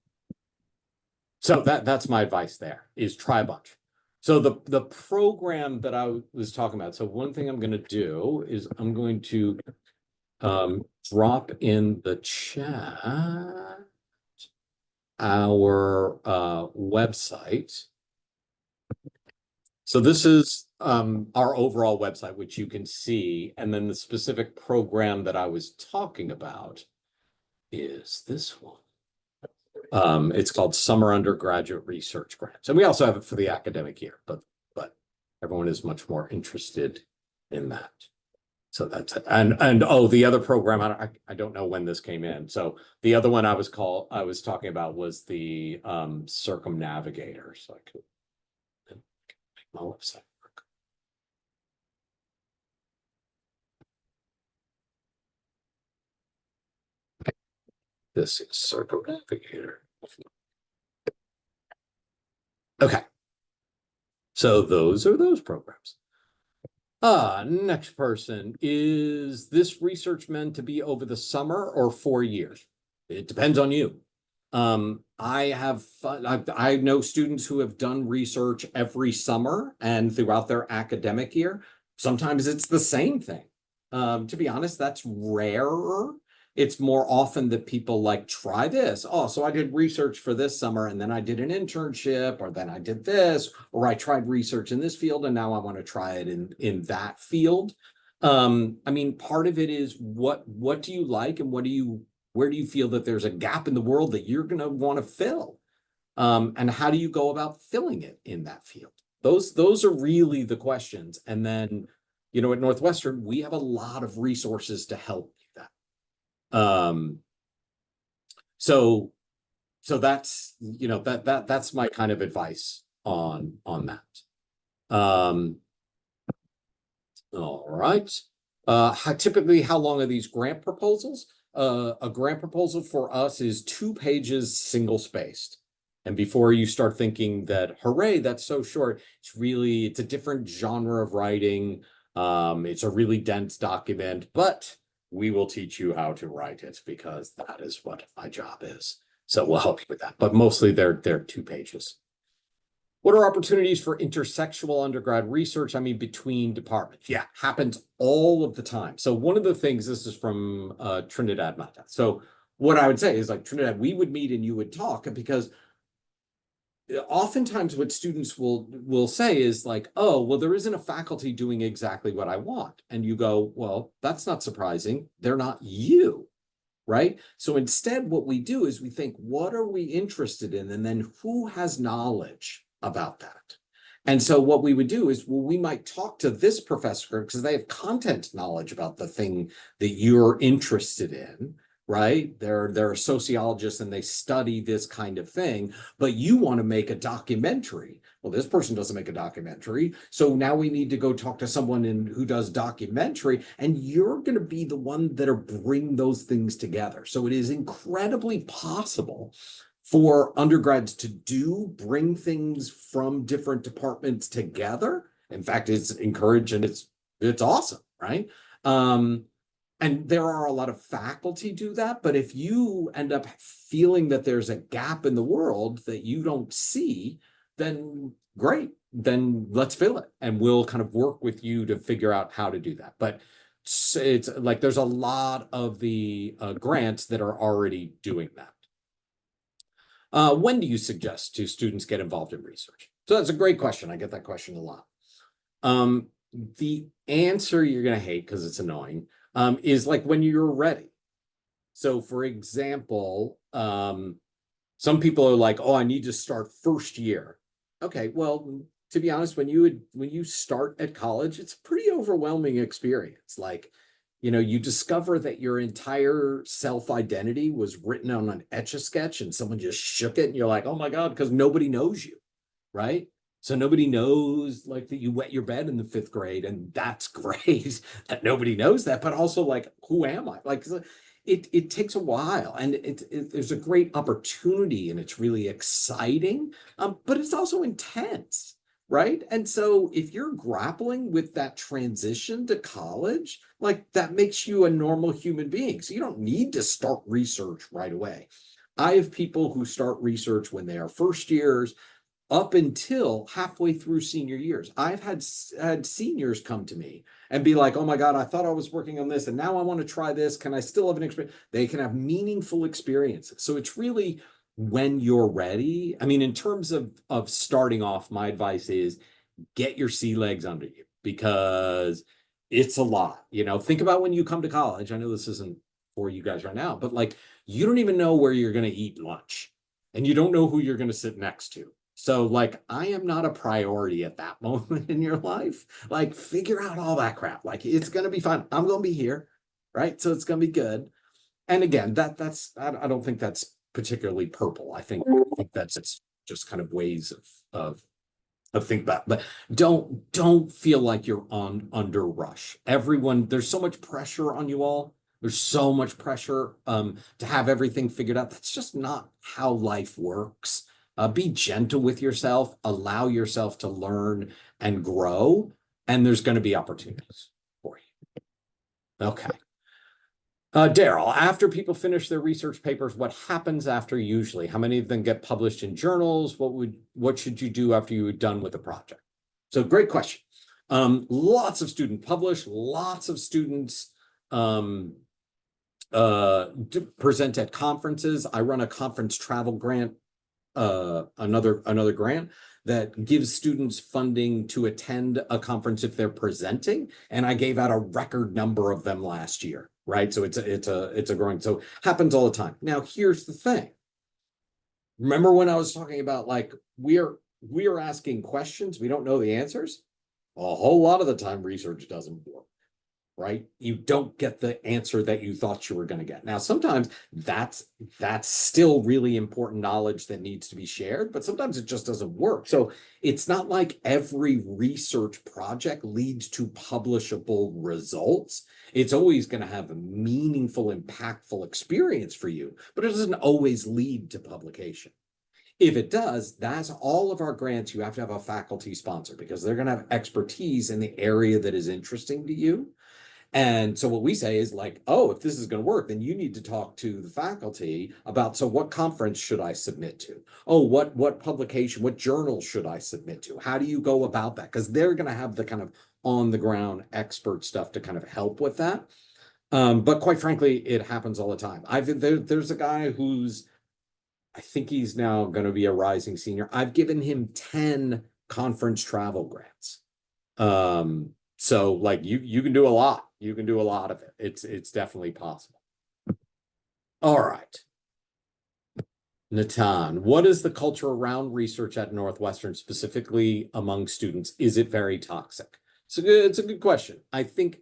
that's my advice there, is try a bunch. So the program that I was talking about, so one thing I'm going to do is I'm going to drop in the chat our website. So this is our overall website, which you can see, and then the specific program that I was talking about is this one. It's called Summer Undergraduate Research Grants. And we also have it for the academic year, but everyone is much more interested in that. So that's it. And oh, the other program, I don't know when this came in. So the other one I was talking about was the Circumnavigator. So I could make my website work. This is Circumnavigator. Okay. So those are those programs. Next person. Is this research meant to be over the summer or 4 years? It depends on you. I know students who have done research every summer and throughout their academic year. Sometimes it's the same thing. To be honest, that's rarer. It's more often that people like try this. Oh, so I did research for this summer and then I did an internship, or then I did this, or I tried research in this field and now I want to try it in that field. I mean, part of it is what do you like and where do you feel that there's a gap in the world that you're going to want to fill? And how do you go about filling it in that field? Those are really the questions. And then, at Northwestern, we have a lot of resources to help you that. So that's, that's my kind of advice on that. All right. Typically, how long are these grant proposals? A grant proposal for us is 2 pages, single spaced. And before you start thinking that, hooray, that's so short, it's a different genre of writing. It's a really dense document, but we will teach you how to write it because that is what my job is. So we'll help you with that. But mostly they're 2 pages. What are opportunities for intersexual undergrad research? I mean, between departments. Yeah, happens all of the time. So one of the things, this is from Trinidad Mata. So what I would say is, like, Trinidad, we would meet and you would talk, because oftentimes what students will say is like, oh, well, there isn't a faculty doing exactly what I want. And you go, well, that's not surprising. They're not you, right? So instead, what we do is we think, what are we interested in? And then who has knowledge about that? And so what we would do is, well, we might talk to this professor because they have content knowledge about the thing that you're interested in, right? They're a sociologist and they study this kind of thing, but you want to make a documentary. Well, this person doesn't make a documentary. So now we need to go talk to someone who does documentary, and you're going to be the one that are bring those things together. So it is incredibly possible for undergrads to bring things from different departments together. In fact, it's encouraged and it's awesome, right? And there are a lot of faculty do that, but if you end up feeling that there's a gap in the world that you don't see, then great, then let's fill it. And we'll kind of work with you to figure out how to do that. But it's like, there's a lot of the grants that are already doing that. When do you suggest to students get involved in research? So that's a great question. I get that question a lot. The answer you're going to hate because it's annoying is like when you're ready. So for example, some people are like, oh, I need to start first year. Okay, well, to be honest, when you start at college, it's a pretty overwhelming experience. Like, you discover that your entire self-identity was written on an Etch-a-Sketch and someone just shook it and you're like, oh my God, because nobody knows you, right? So nobody knows like that you wet your bed in the 5th grade, and that's great that nobody knows that, but also like, who am I? Like, it takes a while, and there's a great opportunity and it's really exciting, but it's also intense. right? And so if you're grappling with that transition to college, like that makes you a normal human being. So you don't need to start research right away. I have people who start research when they are first years up until halfway through senior years. I've had seniors come to me and be like, oh my God, I thought I was working on this and now I want to try this. Can I still have an experience? They can have meaningful experiences. So it's really when you're ready. I mean, in terms of starting off, my advice is get your sea legs under you because it's a lot. Think about when you come to college. I know this isn't for you guys right now, but like you don't even know where you're going to eat lunch and you don't know who you're going to sit next to. So like I am not a priority at that moment in your life. Like figure out all that crap. Like it's going to be fun. I'm going to be here, right? So it's going to be good. And again, that's I don't think that's particularly purple. I think that's just kind of ways of think about, but don't feel like you're on under rush. Everyone, there's so much pressure on you all. There's so much pressure to have everything figured out. That's just not how life works. Be gentle with yourself, allow yourself to learn and grow, and there's going to be opportunities for you. Okay. Daryl, after people finish their research papers, what happens after usually? How many of them get published in journals? What should you do after you're done with the project? So great question. Lots of students publish, lots of students present at conferences. I run a conference travel grant, another grant that gives students funding to attend a conference if they're presenting. And I gave out a record number of them last year, right? So it's a growing, so happens all the time. Now, here's the thing. Remember when I was talking about like, we are asking questions, we don't know the answers? A whole lot of the time research doesn't work, right? You don't get the answer that you thought you were going to get. Now, sometimes that's still really important knowledge that needs to be shared, but sometimes it just doesn't work. So it's not like every research project leads to publishable results. It's always going to have a meaningful, impactful experience for you, but it doesn't always lead to publication. If it does, that's all of our grants. You have to have a faculty sponsor because they're going to have expertise in the area that is interesting to you. And so what we say is like, oh, if this is going to work, then you need to talk to the faculty about, so what conference should I submit to? Oh, what publication, what journal should I submit to? How do you go about that? Because they're going to have the kind of on the ground expert stuff to kind of help with that. But quite frankly, it happens all the time. There's a guy who's, I think he's now going to be a rising senior. I've given him 10 conference travel grants. So like you can do a lot. You can do a lot of it. It's definitely possible. All right. Natan, what is the culture around research at Northwestern, specifically among students? Is it very toxic? It's a good question. I think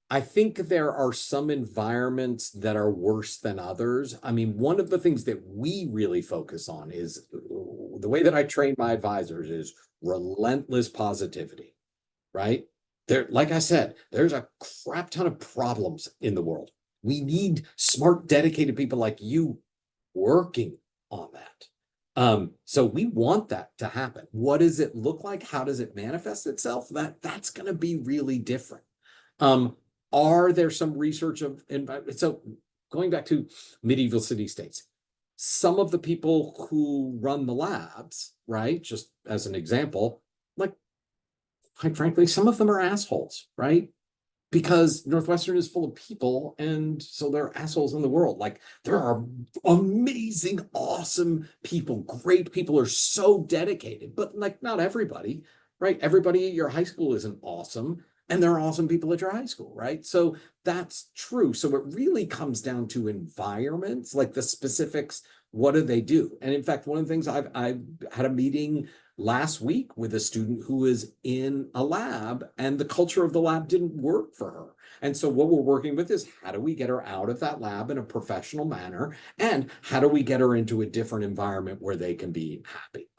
there are some environments that are worse than others. I mean, one of the things that we really focus on is the way that I train my advisors is relentless positivity, right? There, like I said, there's a crap ton of problems in the world. We need smart, dedicated people like you working on that. So we want that to happen. What does it look like? How does it manifest itself? That's going to be really different. Are there some research of, so going back to medieval city-states, some of the people who run the labs, right, just as an example, like, quite frankly, some of them are assholes, right? Because Northwestern is full of people, and so they're assholes in the world. Like, there are amazing, awesome people, great people are so dedicated, but like not everybody, right? Everybody at your high school isn't awesome, and there are awesome people at your high school, right? So that's true. So it really comes down to environments, like the specifics. What do they do? And in fact, one of the things I've had a meeting last week with a student who was in a lab and the culture of the lab didn't work for her. And so what we're working with is how do we get her out of that lab in a professional manner? And how do we get her into a different environment where they can be happy?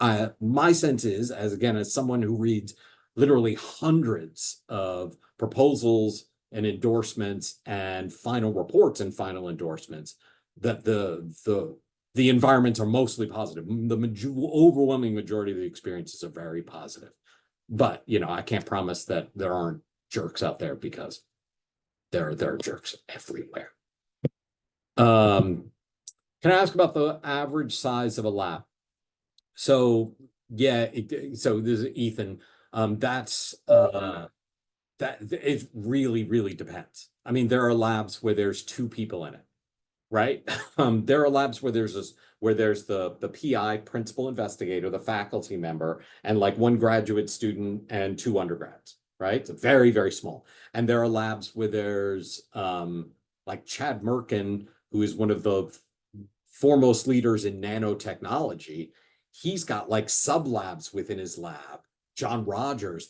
My sense is, as someone who reads literally hundreds of proposals and endorsements and final reports and final endorsements, that the environments are mostly positive. The overwhelming majority of the experiences are very positive. But, I can't promise that there aren't jerks out there, because there are jerks everywhere. Can I ask about the average size of a lab? So yeah, so this is Ethan. That it really depends. I mean, there are labs where there's 2 people in it, right? There are labs where there's the PI, principal investigator, the faculty member, and like 1 graduate student and 2 undergrads, right? It's very small. And there are labs where there's like Chad Merkin, who is one of the foremost leaders in nanotechnology. He's got like sub labs within his lab. John Rogers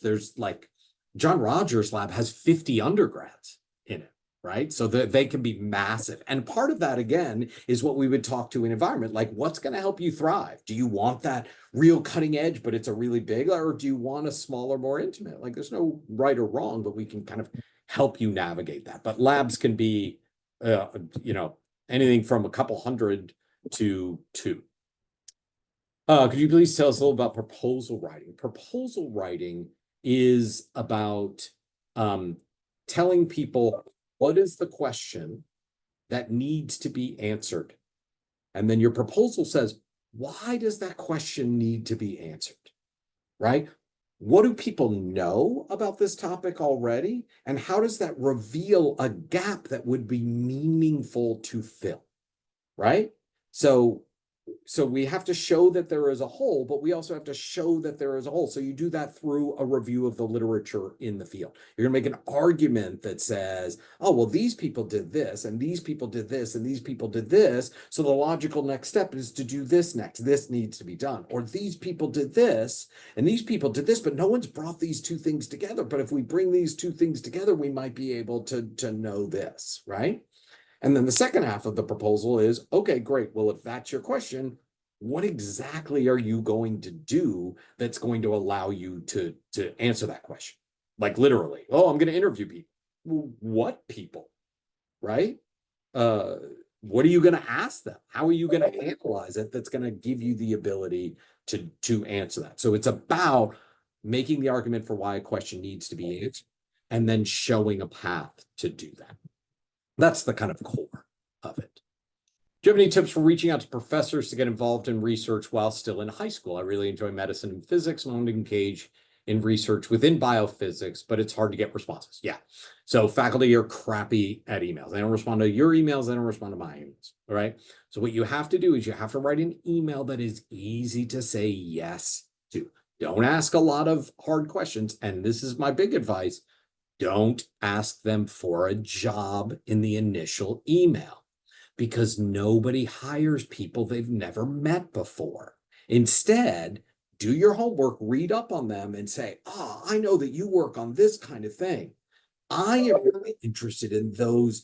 lab has 50 undergrads in it, right? So they can be massive. And part of that, again, is what we would talk to in environment, like what's going to help you thrive? Do you want that real cutting edge, but it's a really big, or do you want a smaller, more intimate? Like there's no right or wrong, but we can kind of help you navigate that. But labs can be, anything from a couple hundred to 2. Could you please tell us a little about proposal writing? Proposal writing is about telling people what is the question that needs to be answered. And then your proposal says, why does that question need to be answered, right? What do people know about this topic already? And how does that reveal a gap that would be meaningful to fill, right? So we have to show that there is a hole, but we also have to show that there is a hole. So you do that through a review of the literature in the field. You're going to make an argument that says, oh, well, these people did this, and these people did this, and these people did this. So the logical next step is to do this next. This needs to be done. Or these people did this, and these people did this, but no one's brought these 2 things together. But if we bring these 2 things together, we might be able to know this, right? And then the second half of the proposal is, okay, great. Well, if that's your question, what exactly are you going to do that's going to allow you to answer that question? Like literally, oh, I'm going to interview people. Well, what people, right? What are you going to ask them? How are you going to analyze it that's going to give you the ability to answer that? So it's about making the argument for why a question needs to be answered and then showing a path to do that. That's the kind of core of it. Do you have any tips for reaching out to professors to get involved in research while still in high school? I really enjoy medicine and physics and want to engage in research within biophysics, but it's hard to get responses. Yeah. So faculty are crappy at emails. They don't respond to your emails. They don't respond to my emails. All right. So what you have to do is you have to write an email that is easy to say yes to. Don't ask a lot of hard questions. And this is my big advice. Don't ask them for a job in the initial email, because nobody hires people they've never met before. Instead, do your homework, read up on them, and say, oh, I know that you work on this kind of thing. I am really interested in those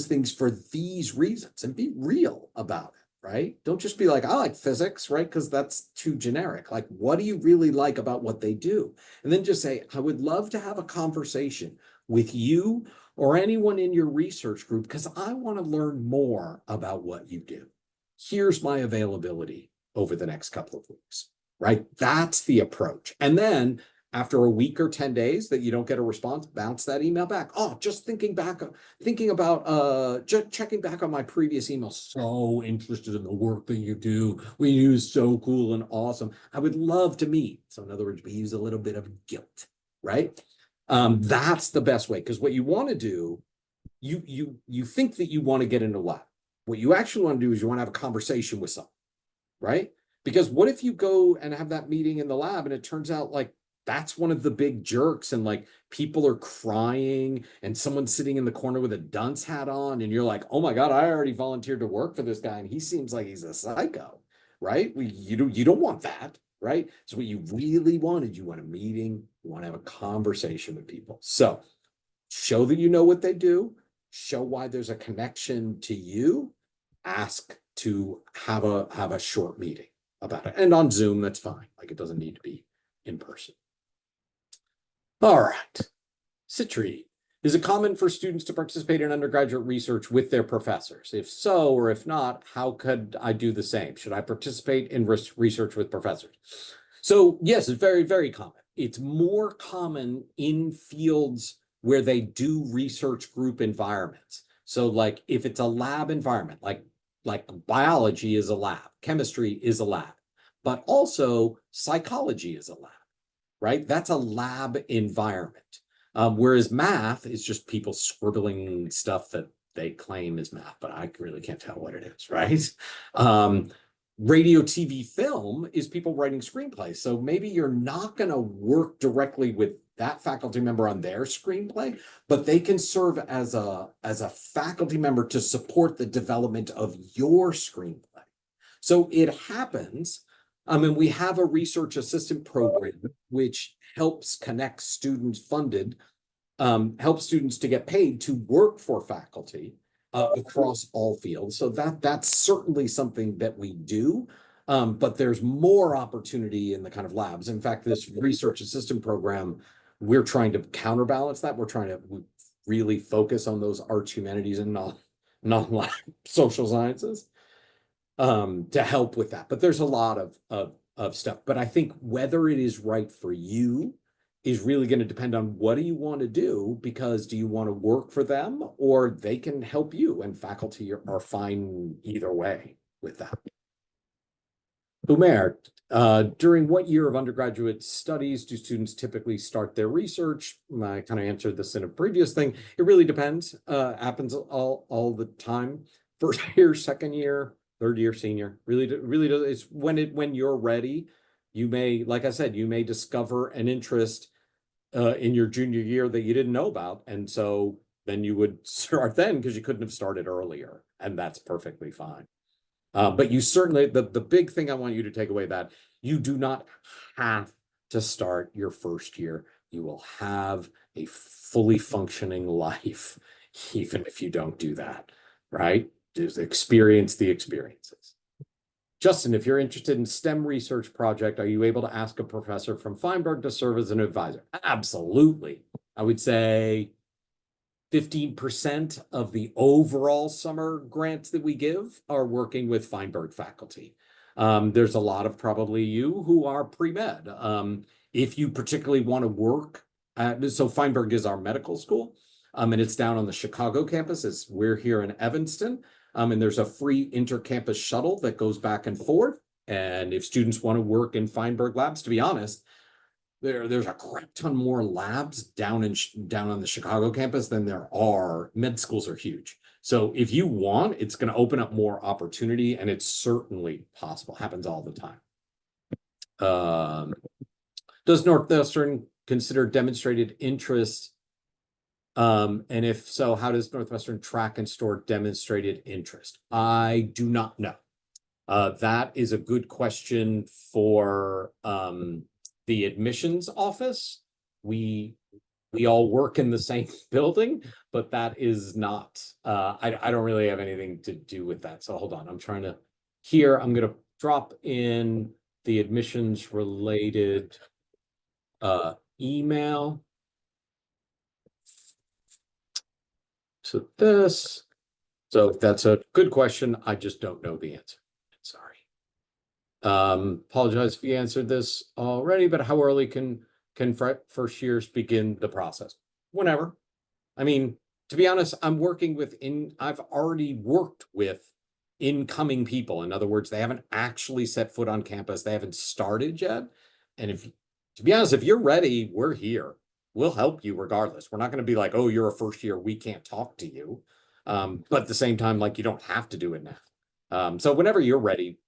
things for these reasons, and be real about it. Right? Don't just be like, I like physics, right? Because that's too generic. Like, what do you really like about what they do? And then just say, I would love to have a conversation with you or anyone in your research group, because I want to learn more about what you do. Here's my availability over the next couple of weeks, right? That's the approach. And then after a week or 10 days that you don't get a response, bounce that email back. Oh, just thinking about just checking back on my previous email. So interested in the work that you do. We use so cool and awesome. I would love to meet. So in other words, we use a little bit of guilt, right? That's the best way, because what you want to do, you think that you want to get into lab. What you actually want to do is you want to have a conversation with someone, right? Because what if you go and have that meeting in the lab and it turns out like that's one of the big jerks, and like people are crying and someone's sitting in the corner with a dunce hat on, and you're like, oh my God, I already volunteered to work for this guy and he seems like he's a psycho, right? You don't want that, right? So what you really wanted, you want a meeting, you want to have a conversation with people. So show that you know what they do, show why there's a connection to you, ask to have a short meeting about it. And on Zoom, that's fine. Like it doesn't need to be in person. All right. Citri, is it common for students to participate in undergraduate research with their professors? If so, or if not, how could I do the same? Should I participate in research with professors? So yes, it's very, very common. it's more common in fields where they do research group environments. So like if it's a lab environment, like biology is a lab, chemistry is a lab, but also psychology is a lab, right? That's a lab environment. Whereas math is just people scribbling stuff that they claim is math, but I really can't tell what it is, right? Radio, TV, film is people writing screenplays. So maybe you're not going to work directly with that faculty member on their screenplay, but they can serve as a faculty member to support the development of your screenplay. So it happens. I mean, we have a research assistant program which helps connect students funded, help students to get paid to work for faculty across all fields. So that's certainly something that we do. But there's more opportunity in the kind of labs. In fact, this research assistant program, we're trying to counterbalance that. We're trying to really focus on those arts, humanities, and non-lab social sciences to help with that. But there's a lot of stuff. But I think whether it is right for you is really going to depend on what do you want to do, because do you want to work for them or they can help you, and faculty are fine either way with that. Umair, during what year of undergraduate studies do students typically start their research? I kind of answered this in a previous thing. It really depends. Happens all the time. First year, second year, third year, senior. Really does. It's when you're ready. You may, like I said, you may discover an interest in your junior year that you didn't know about, and so then you would start then because you couldn't have started earlier, and that's perfectly fine. But you certainly, the big thing I want you to take away that you do not have to start your first year. You will have a fully functioning life, even if you don't do that, right? Just experience the experiences. Justin, if you're interested in STEM research project, are you able to ask a professor from Feinberg to serve as an advisor? Absolutely. I would say 15% of the overall summer grants that we give are working with Feinberg faculty. There's a lot of probably you who are pre-med. If you particularly want to work so Feinberg is our medical school, and it's down on the Chicago campus. We're here in Evanston, and there's a free intercampus shuttle that goes back and forth. And if students want to work in Feinberg labs, to be honest, there's a crap ton more labs down on the Chicago campus than there are. Med schools are huge. So if you want, it's going to open up more opportunity, and it's certainly possible. Happens all the time. Does Northwestern consider demonstrated interest? And if so, how does Northwestern track and store demonstrated interest? I do not know. That is a good question for the admissions office. We all work in the same building, but that is not, I don't really have anything to do with that. So hold on, I'm going to drop in the admissions related email to this. So that's a good question. I just don't know the answer. Sorry. Apologize if you answered this already, but how early can first years begin the process? Whenever. I mean, to be honest, I've already worked with incoming people. In other words, they haven't actually set foot on campus. They haven't started yet. And to be honest, if you're ready, we're here. We'll help you regardless. We're not going to be like, oh, you're a first year, we can't talk to you. But at the same time, like, you don't have to do it now. So whenever you're ready,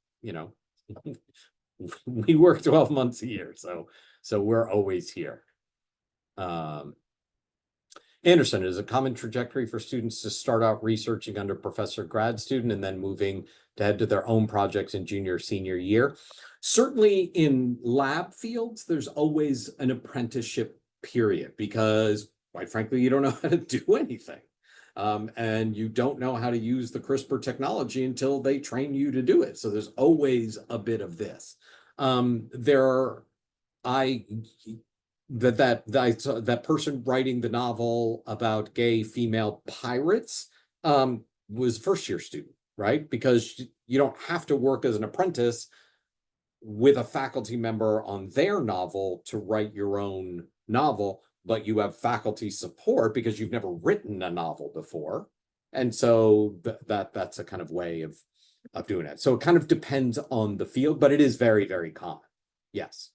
we work 12 months a year, so we're always here. Anderson, is a common trajectory for students to start out researching under professor grad student and then moving to head to their own projects in junior, senior year. Certainly in lab fields, there's always an apprenticeship period because, quite frankly, you don't know how to do anything. And you don't know how to use the CRISPR technology until they train you to do it. So there's always a bit of this. That person writing the novel about gay female pirates was first year student, right? Because you don't have to work as an apprentice with a faculty member on their novel to write your own novel, but you have faculty support because you've never written a novel before. And so that's a kind of way of doing it. So it kind of depends on the field, but it is very, very common. Yes.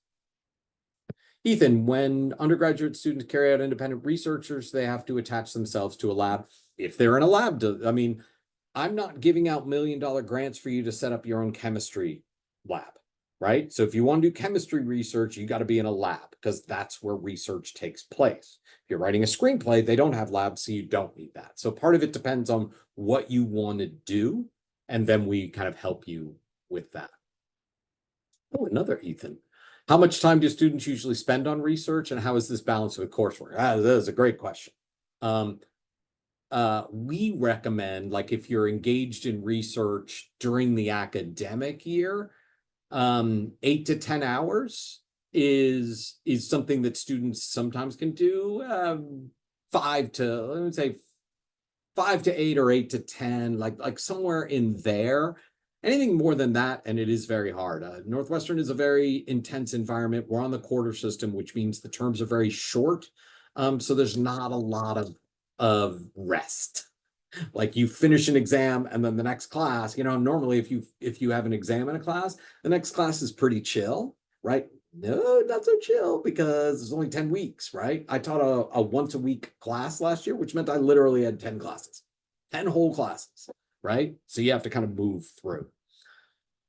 Ethan, when undergraduate students carry out independent researchers, they have to attach themselves to a lab. If they're in a lab, I mean, I'm not giving out $1 million grants for you to set up your own chemistry lab, right? So if you want to do chemistry research, you got to be in a lab because that's where research takes place. If you're writing a screenplay, they don't have labs, so you don't need that. So part of it depends on what you want to do, and then we kind of help you with that. Oh, another Ethan. How much time do students usually spend on research, and how is this balanced with coursework? That is a great question. We recommend, like, if you're engaged in research during the academic year, 8 to 10 hours is something that students sometimes can do. 5 to, let me say, 5 to 8 or 8 to 10, like somewhere in there. Anything more than that, and it is very hard. Northwestern is a very intense environment. We're on the quarter system, which means the terms are very short. So there's not a lot of rest. Like, you finish an exam and then the next class, normally if you have an exam in a class, the next class is pretty chill, right? No, not so chill because it's only 10 weeks, right? I taught a once a week class last year, which meant I literally had 10 classes, 10 whole classes, right? So you have to kind of move through.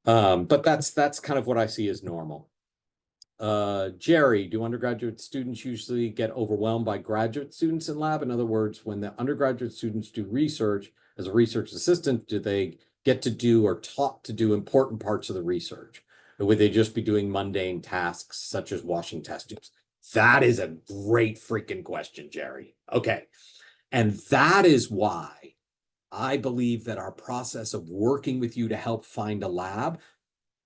But that's kind of what I see as normal. Jerry, do undergraduate students usually get overwhelmed by graduate students in lab? In other words, when the undergraduate students do research as a research assistant, do they get to do or taught to do important parts of the research? Or would they just be doing mundane tasks such as washing test tubes? That is a great freaking question, Jerry. Okay. And that is why I believe that our process of working with you to help find a lab,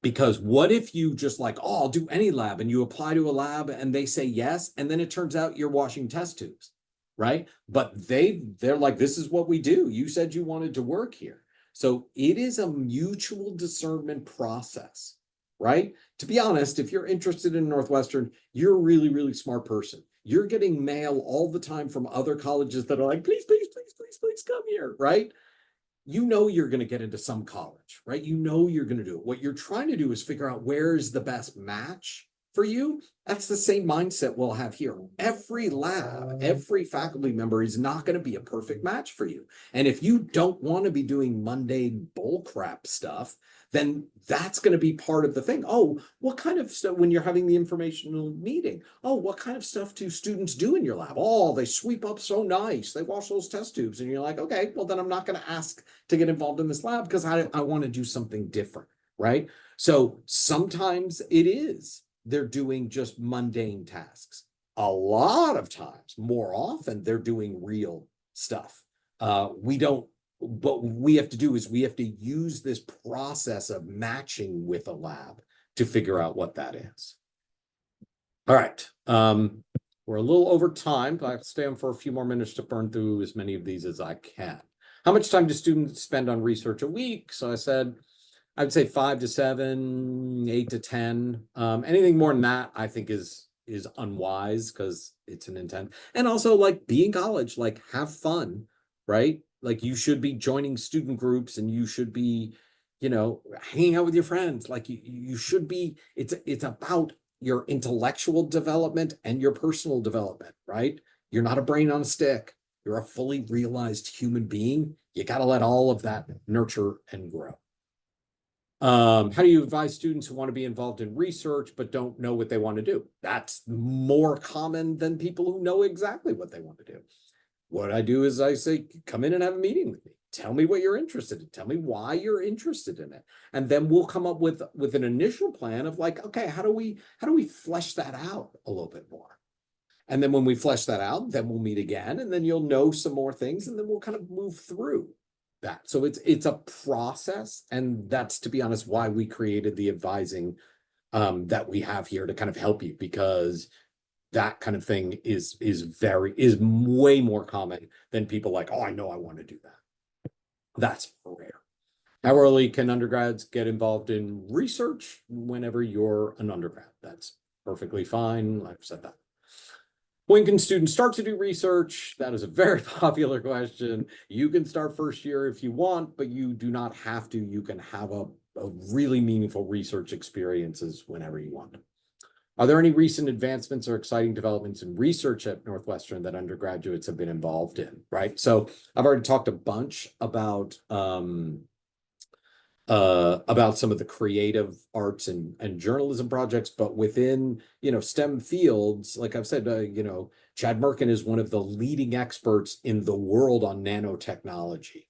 because what if you just like, oh, I'll do any lab, and you apply to a lab and they say yes, and then it turns out you're washing test tubes, right? But they're like, this is what we do. You said you wanted to work here. So it is a mutual discernment process, right? To be honest, if you're interested in Northwestern, you're a really, really smart person. You're getting mail all the time from other colleges that are like, please, please, please, please, please come here, right? You know you're going to get into some college, right? You know you're going to do it. What you're trying to do is figure out where is the best match for you. That's the same mindset we'll have here. Every lab, every faculty member is not going to be a perfect match for you. And if you don't want to be doing mundane bullcrap stuff, then that's going to be part of the thing. Oh, what kind of stuff, when you're having the informational meeting? Oh, what kind of stuff do students do in your lab? Oh, they sweep up so nice. They wash those test tubes. And you're like, okay, well, then I'm not going to ask to get involved in this lab because I want to do something different, right? So sometimes it is they're doing just mundane tasks. A lot of times, more often, they're doing real stuff. What we have to do is we have to use this process of matching with a lab to figure out what that is. All right. We're a little over time, but I have to stay on for a few more minutes to burn through as many of these as I can. How much time do students spend on research a week? So I said, I would say 5 to 7, 8 to 10. Anything more than that, I think is unwise because it's an intent. And also, like, be in college, like, have fun, right? Like, you should be joining student groups and you should be, hanging out with your friends. Like, you should be, it's about your intellectual development and your personal development, right? You're not a brain on a stick. You're a fully realized human being. You got to let all of that nurture and grow. How do you advise students who want to be involved in research but don't know what they want to do? That's more common than people who know exactly what they want to do. What I do is I say, come in and have a meeting with me. Tell me what you're interested in. Tell me why you're interested in it. And then we'll come up with an initial plan of like, okay, how do we flesh that out a little bit more? And then when we flesh that out, then we'll meet again, and then you'll know some more things, and then we'll kind of move through that. So it's a process, and that's, to be honest, why we created the advising that we have here to kind of help you, because that kind of thing is way more common than people like, oh, I know I want to do that. That's rare. How early can undergrads get involved in research? Whenever you're an undergrad. That's perfectly fine. I've said that. When can students start to do research? That is a very popular question. You can start first year if you want, but you do not have to. You can have a really meaningful research experiences whenever you want. Are there any recent advancements or exciting developments in research at Northwestern that undergraduates have been involved in, right? So I've already talked a bunch about some of the creative arts and journalism projects, but within, STEM fields, like I've said, Chad Merkin is one of the leading experts in the world on nanotechnology.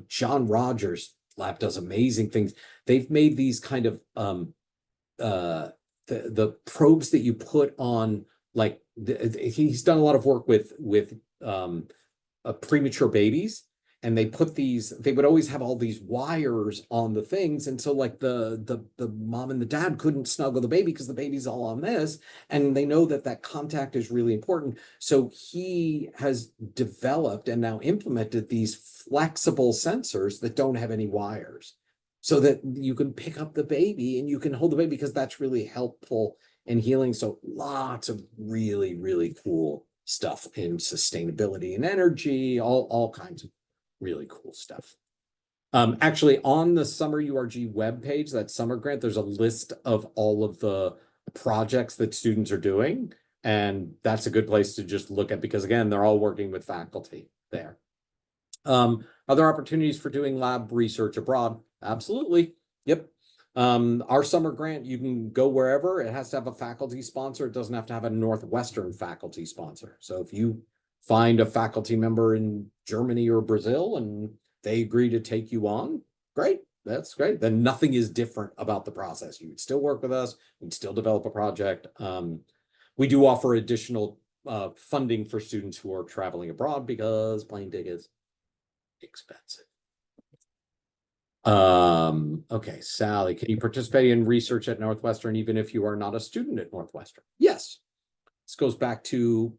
John Rogers' lab does amazing things. They've made these kind of the probes that you put on, like he's done a lot of work with premature babies, and they would always have all these wires on the things, and so like the mom and the dad couldn't snuggle the baby because the baby's all on this, and they know that contact is really important. So he has developed and now implemented these flexible sensors that don't have any wires, so that you can pick up the baby and you can hold the baby, because that's really helpful in healing. So lots of really, really cool stuff in sustainability and energy, all kinds of really cool stuff. Actually, on the Summer URG webpage, that summer grant, there's a list of all of the projects that students are doing. And that's a good place to just look at, because again, they're all working with faculty there. Are there opportunities for doing lab research abroad? Absolutely. Yep. Our summer grant, you can go wherever. It has to have a faculty sponsor. It doesn't have to have a Northwestern faculty sponsor. So if you find a faculty member in Germany or Brazil and they agree to take you on, great. That's great. Then nothing is different about the process. You would still work with us. We'd still develop a project. We do offer additional funding for students who are traveling abroad, because plane tickets expensive. Okay, Sally, can you participate in research at Northwestern even if you are not a student at Northwestern? Yes. This goes back to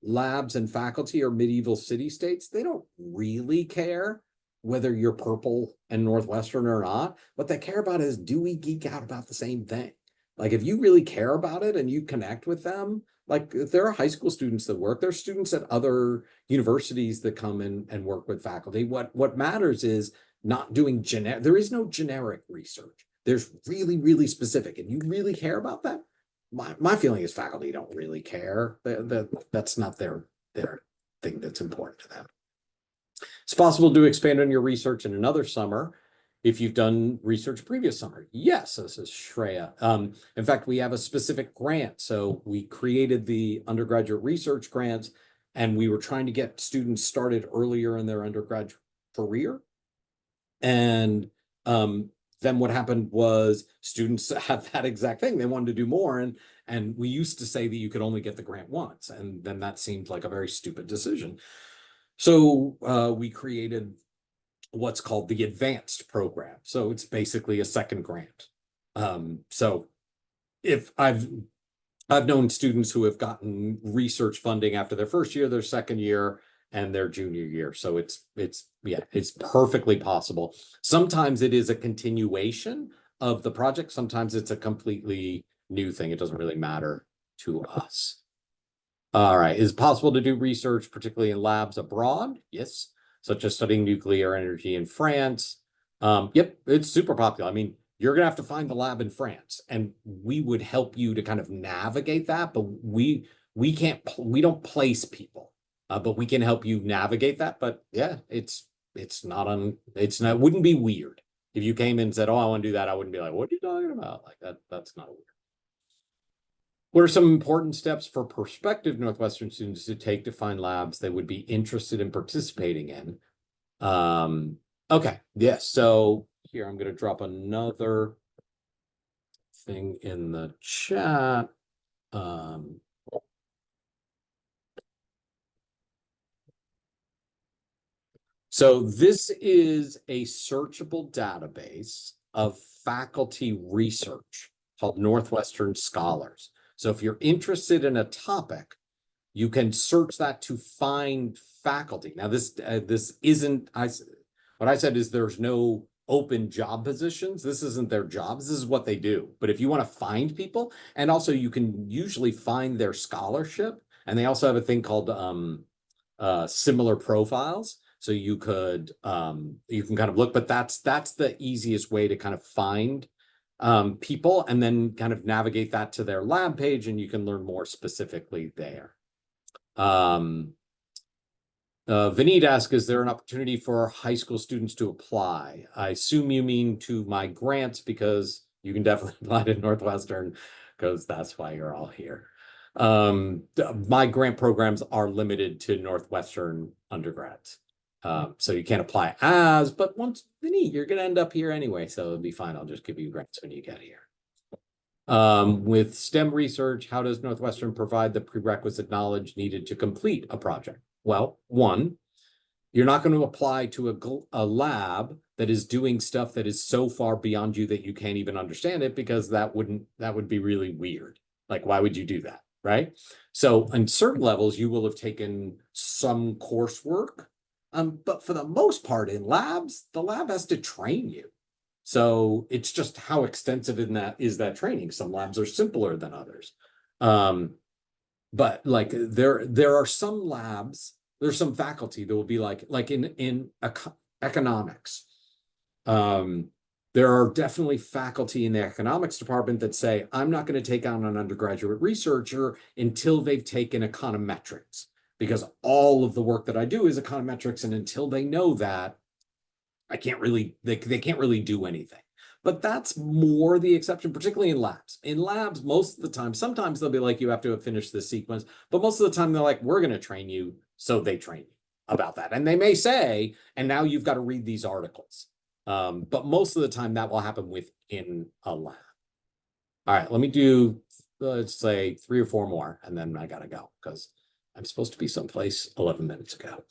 labs and faculty or medieval city-states. They don't really care whether you're purple and Northwestern or not. What they care about is, do we geek out about the same thing? Like, if you really care about it and you connect with them, like if there are high school students that work, there's students at other universities that come in and work with faculty. What matters is not doing generic. There is no generic research. There's really, really specific, and you really care about that. My feeling is faculty don't really care. That's not their thing that's important to them. It's possible to expand on your research in another summer if you've done research previous summer. Yes, this is Shreya. In fact, we have a specific grant. So we created the undergraduate research grants, and we were trying to get students started earlier in their undergraduate career. And then what happened was students had that exact thing. They wanted to do more. And we used to say that you could only get the grant once. And then that seemed like a very stupid decision. So we created what's called the advanced program. So it's basically a second grant. So if I've known students who have gotten research funding after their first year, their second year, and their junior year. So it's perfectly possible. Sometimes it is a continuation of the project. Sometimes it's a completely new thing. It doesn't really matter to us. All right. Is it possible to do research, particularly in labs abroad? Yes. Such as studying nuclear energy in France. Yep, it's super popular. I mean, you're going to have to find the lab in France, and we would help you to kind of navigate that, but we don't place people, but we can help you navigate that. But yeah, it wouldn't be weird if you came in and said, oh, I want to do that. I wouldn't be like, what are you talking about? Like that's not weird. What are some important steps for prospective Northwestern students to take to find labs they would be interested in participating in? Okay, yes. So here I'm going to drop another thing in the chat. So this is a searchable database of faculty research called Northwestern Scholars. So if you're interested in a topic, you can search that to find faculty. Now, this isn't, What I said is there's no open job positions. This isn't their jobs. This is what they do. But if you want to find people, and also you can usually find their scholarship, and they also have a thing called similar profiles. So you can kind of look, but that's the easiest way to kind of find people and then kind of navigate that to their lab page, and you can learn more specifically there. Vineet asks, is there an opportunity for high school students to apply? I assume you mean to my grants, because you can definitely apply to Northwestern, because that's why you're all here. My grant programs are limited to Northwestern undergrads. So you can't apply but once, Vineet, you're going to end up here anyway, so it'll be fine. I'll just give you grants when you get here. With STEM research, how does Northwestern provide the prerequisite knowledge needed to complete a project? Well, one, you're not going to apply to a lab that is doing stuff that is so far beyond you that you can't even understand it, because that would be really weird. Like, why would you do that, right? So on certain levels, you will have taken some coursework, but for the most part in labs, the lab has to train you. So it's just how extensive is that training. Some labs are simpler than others. But like there are some labs, there's some faculty that will be like in economics. There are definitely faculty in the economics department that say, I'm not going to take on an undergraduate researcher until they've taken econometrics, because all of the work that I do is econometrics, and until they know that, they can't really do anything. But that's more the exception, particularly in labs. In labs, most of the time, sometimes they'll be like, you have to have finished the sequence, but most of the time they're like, we're going to train you. So they train you about that. And they may say, and now you've got to read these articles. But most of the time that will happen within a lab. All right, let me do, let's say 3 or 4 more, and then I got to go because I'm supposed to be someplace 11 minutes ago.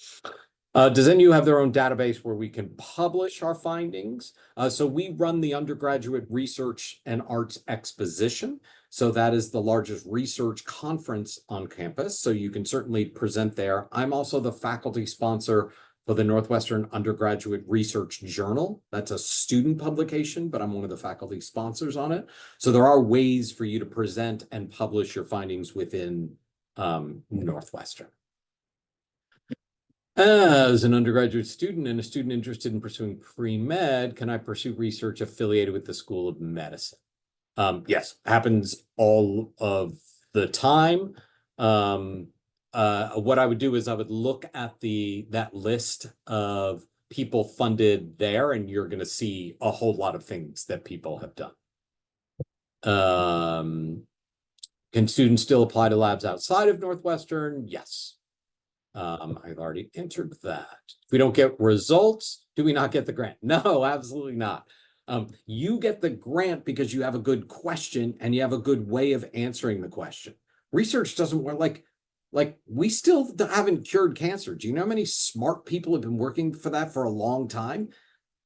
Does NU have their own database where we can publish our findings? So we run the Undergraduate Research and Arts Exposition. So that is the largest research conference on campus. So you can certainly present there. I'm also the faculty sponsor for the Northwestern Undergraduate Research Journal. That's a student publication, but I'm one of the faculty sponsors on it. So there are ways for you to present and publish your findings within Northwestern. As an undergraduate student and a student interested in pursuing pre-med, can I pursue research affiliated with the School of Medicine? Yes, happens all of the time. What I would do is I would look at that list of people funded there, and you're going to see a whole lot of things that people have done. Can students still apply to labs outside of Northwestern? Yes. I've already entered that. If we don't get results, do we not get the grant? No, absolutely not. You get the grant because you have a good question and you have a good way of answering the question. Research doesn't work like we still haven't cured cancer. Do you know how many smart people have been working for that for a long time?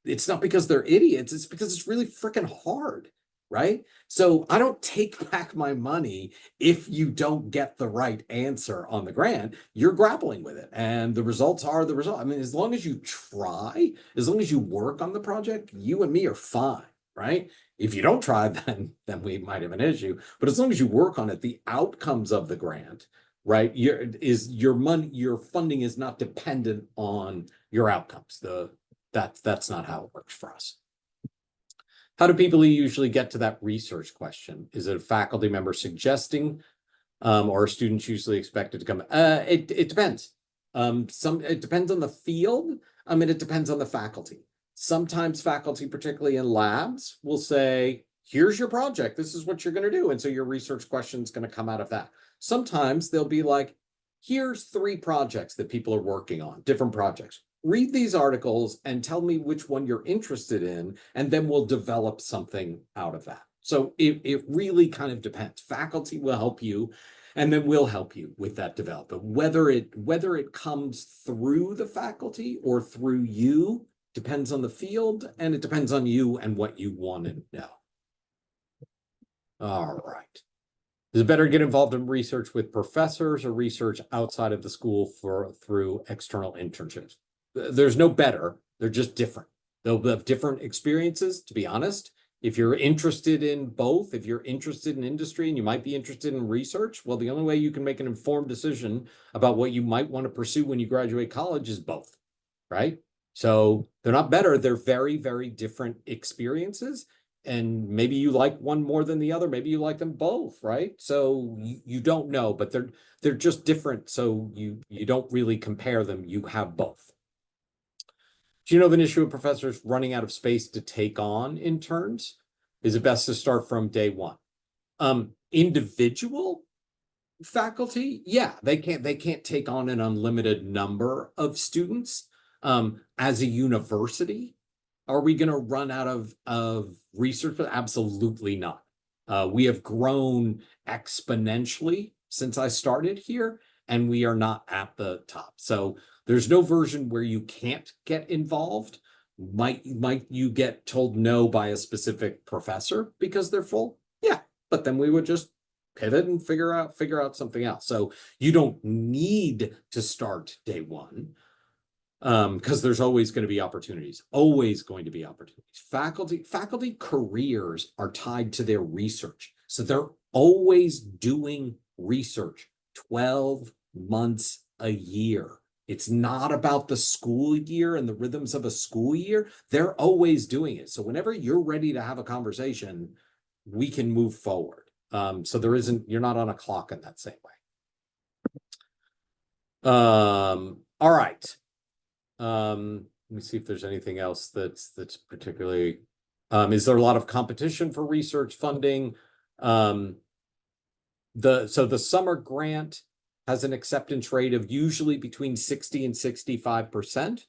It's not because they're idiots. It's because it's really freaking hard. Right? So I don't take back my money if you don't get the right answer on the grant. You're grappling with it, and the results are the result. I mean, as long as you try, as long as you work on the project, you and me are fine, right? If you don't try, then we might have an issue. But as long as you work on it, the outcomes of the grant, right? Your funding is not dependent on your outcomes. That's not how it works for us. How do people usually get to that research question? Is it a faculty member suggesting, or are students usually expected to come? It depends. It depends on the field. It depends on the faculty. Sometimes faculty, particularly in labs, will say, here's your project. This is what you're going to do. And so your research question is going to come out of that. Sometimes they'll be like, here's 3 projects that people are working on, different projects. Read these articles and tell me which one you're interested in, and then we'll develop something out of that. So it really kind of depends. Faculty will help you, and then we'll help you with that development. Whether it comes through the faculty or through you depends on the field, and it depends on you and what you want to know. All right. Is it better to get involved in research with professors or research outside of the school through external internships? There's no better. They're just different. They'll have different experiences, to be honest. If you're interested in both, if you're interested in industry and you might be interested in research, well, the only way you can make an informed decision about what you might want to pursue when you graduate college is both, right? So they're not better. They're very, very different experiences. And maybe you like one more than the other. Maybe you like them both, right? So you don't know, but they're just different. So you don't really compare them. You have both. Do you know of an issue of professors running out of space to take on interns? Is it best to start from day one? Individual faculty, yeah, they can't take on an unlimited number of students. As a university, are we going to run out of research? Absolutely not. We have grown exponentially since I started here, and we are not at the top. So there's no version where you can't get involved. Might you get told no by a specific professor because they're full? Yeah, but then we would just pivot and figure out something else. So you don't need to start day one, because there's always going to be opportunities, always going to be opportunities. Faculty careers are tied to their research. So they're always doing research 12 months a year. It's not about the school year and the rhythms of a school year. They're always doing it. So whenever you're ready to have a conversation, we can move forward. So you're not on a clock in that same way. All right. Let me see if there's anything else that's particularly, is there a lot of competition for research funding? So the summer grant has an acceptance rate of usually between 60 and 65%,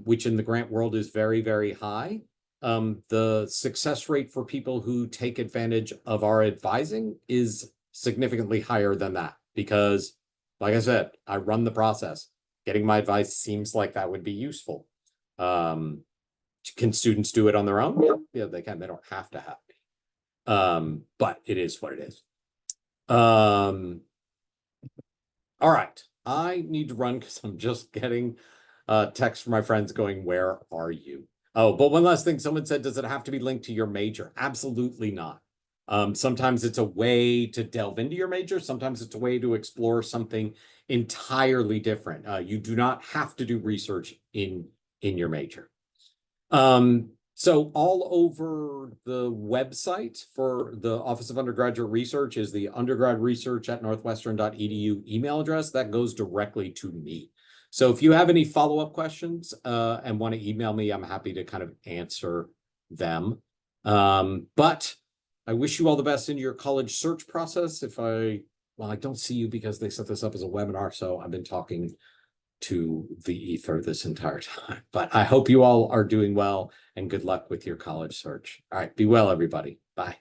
which in the grant world is very, very high. The success rate for people who take advantage of our advising is significantly higher than that because, like I said, I run the process. Getting my advice seems like that would be useful. Can students do it on their own? Yeah, they can. They don't have to have me. But it is what it is. All right. I need to run because I'm just getting text from my friends going, "Where are you?" Oh, but one last thing. Someone said, does it have to be linked to your major? Absolutely not. Sometimes it's a way to delve into your major. Sometimes it's a way to explore something entirely different. You do not have to do research in your major. So all over the website for the Office of Undergraduate Research is the undergradresearch@northwestern.edu email address that goes directly to me. So if you have any follow-up questions and want to email me, I'm happy to kind of answer them. But I wish you all the best in your college search process. Well, I don't see you because they set this up as a webinar, so I've been talking to the ether this entire time. But I hope you all are doing well and good luck with your college search. All right, be well, everybody. Bye.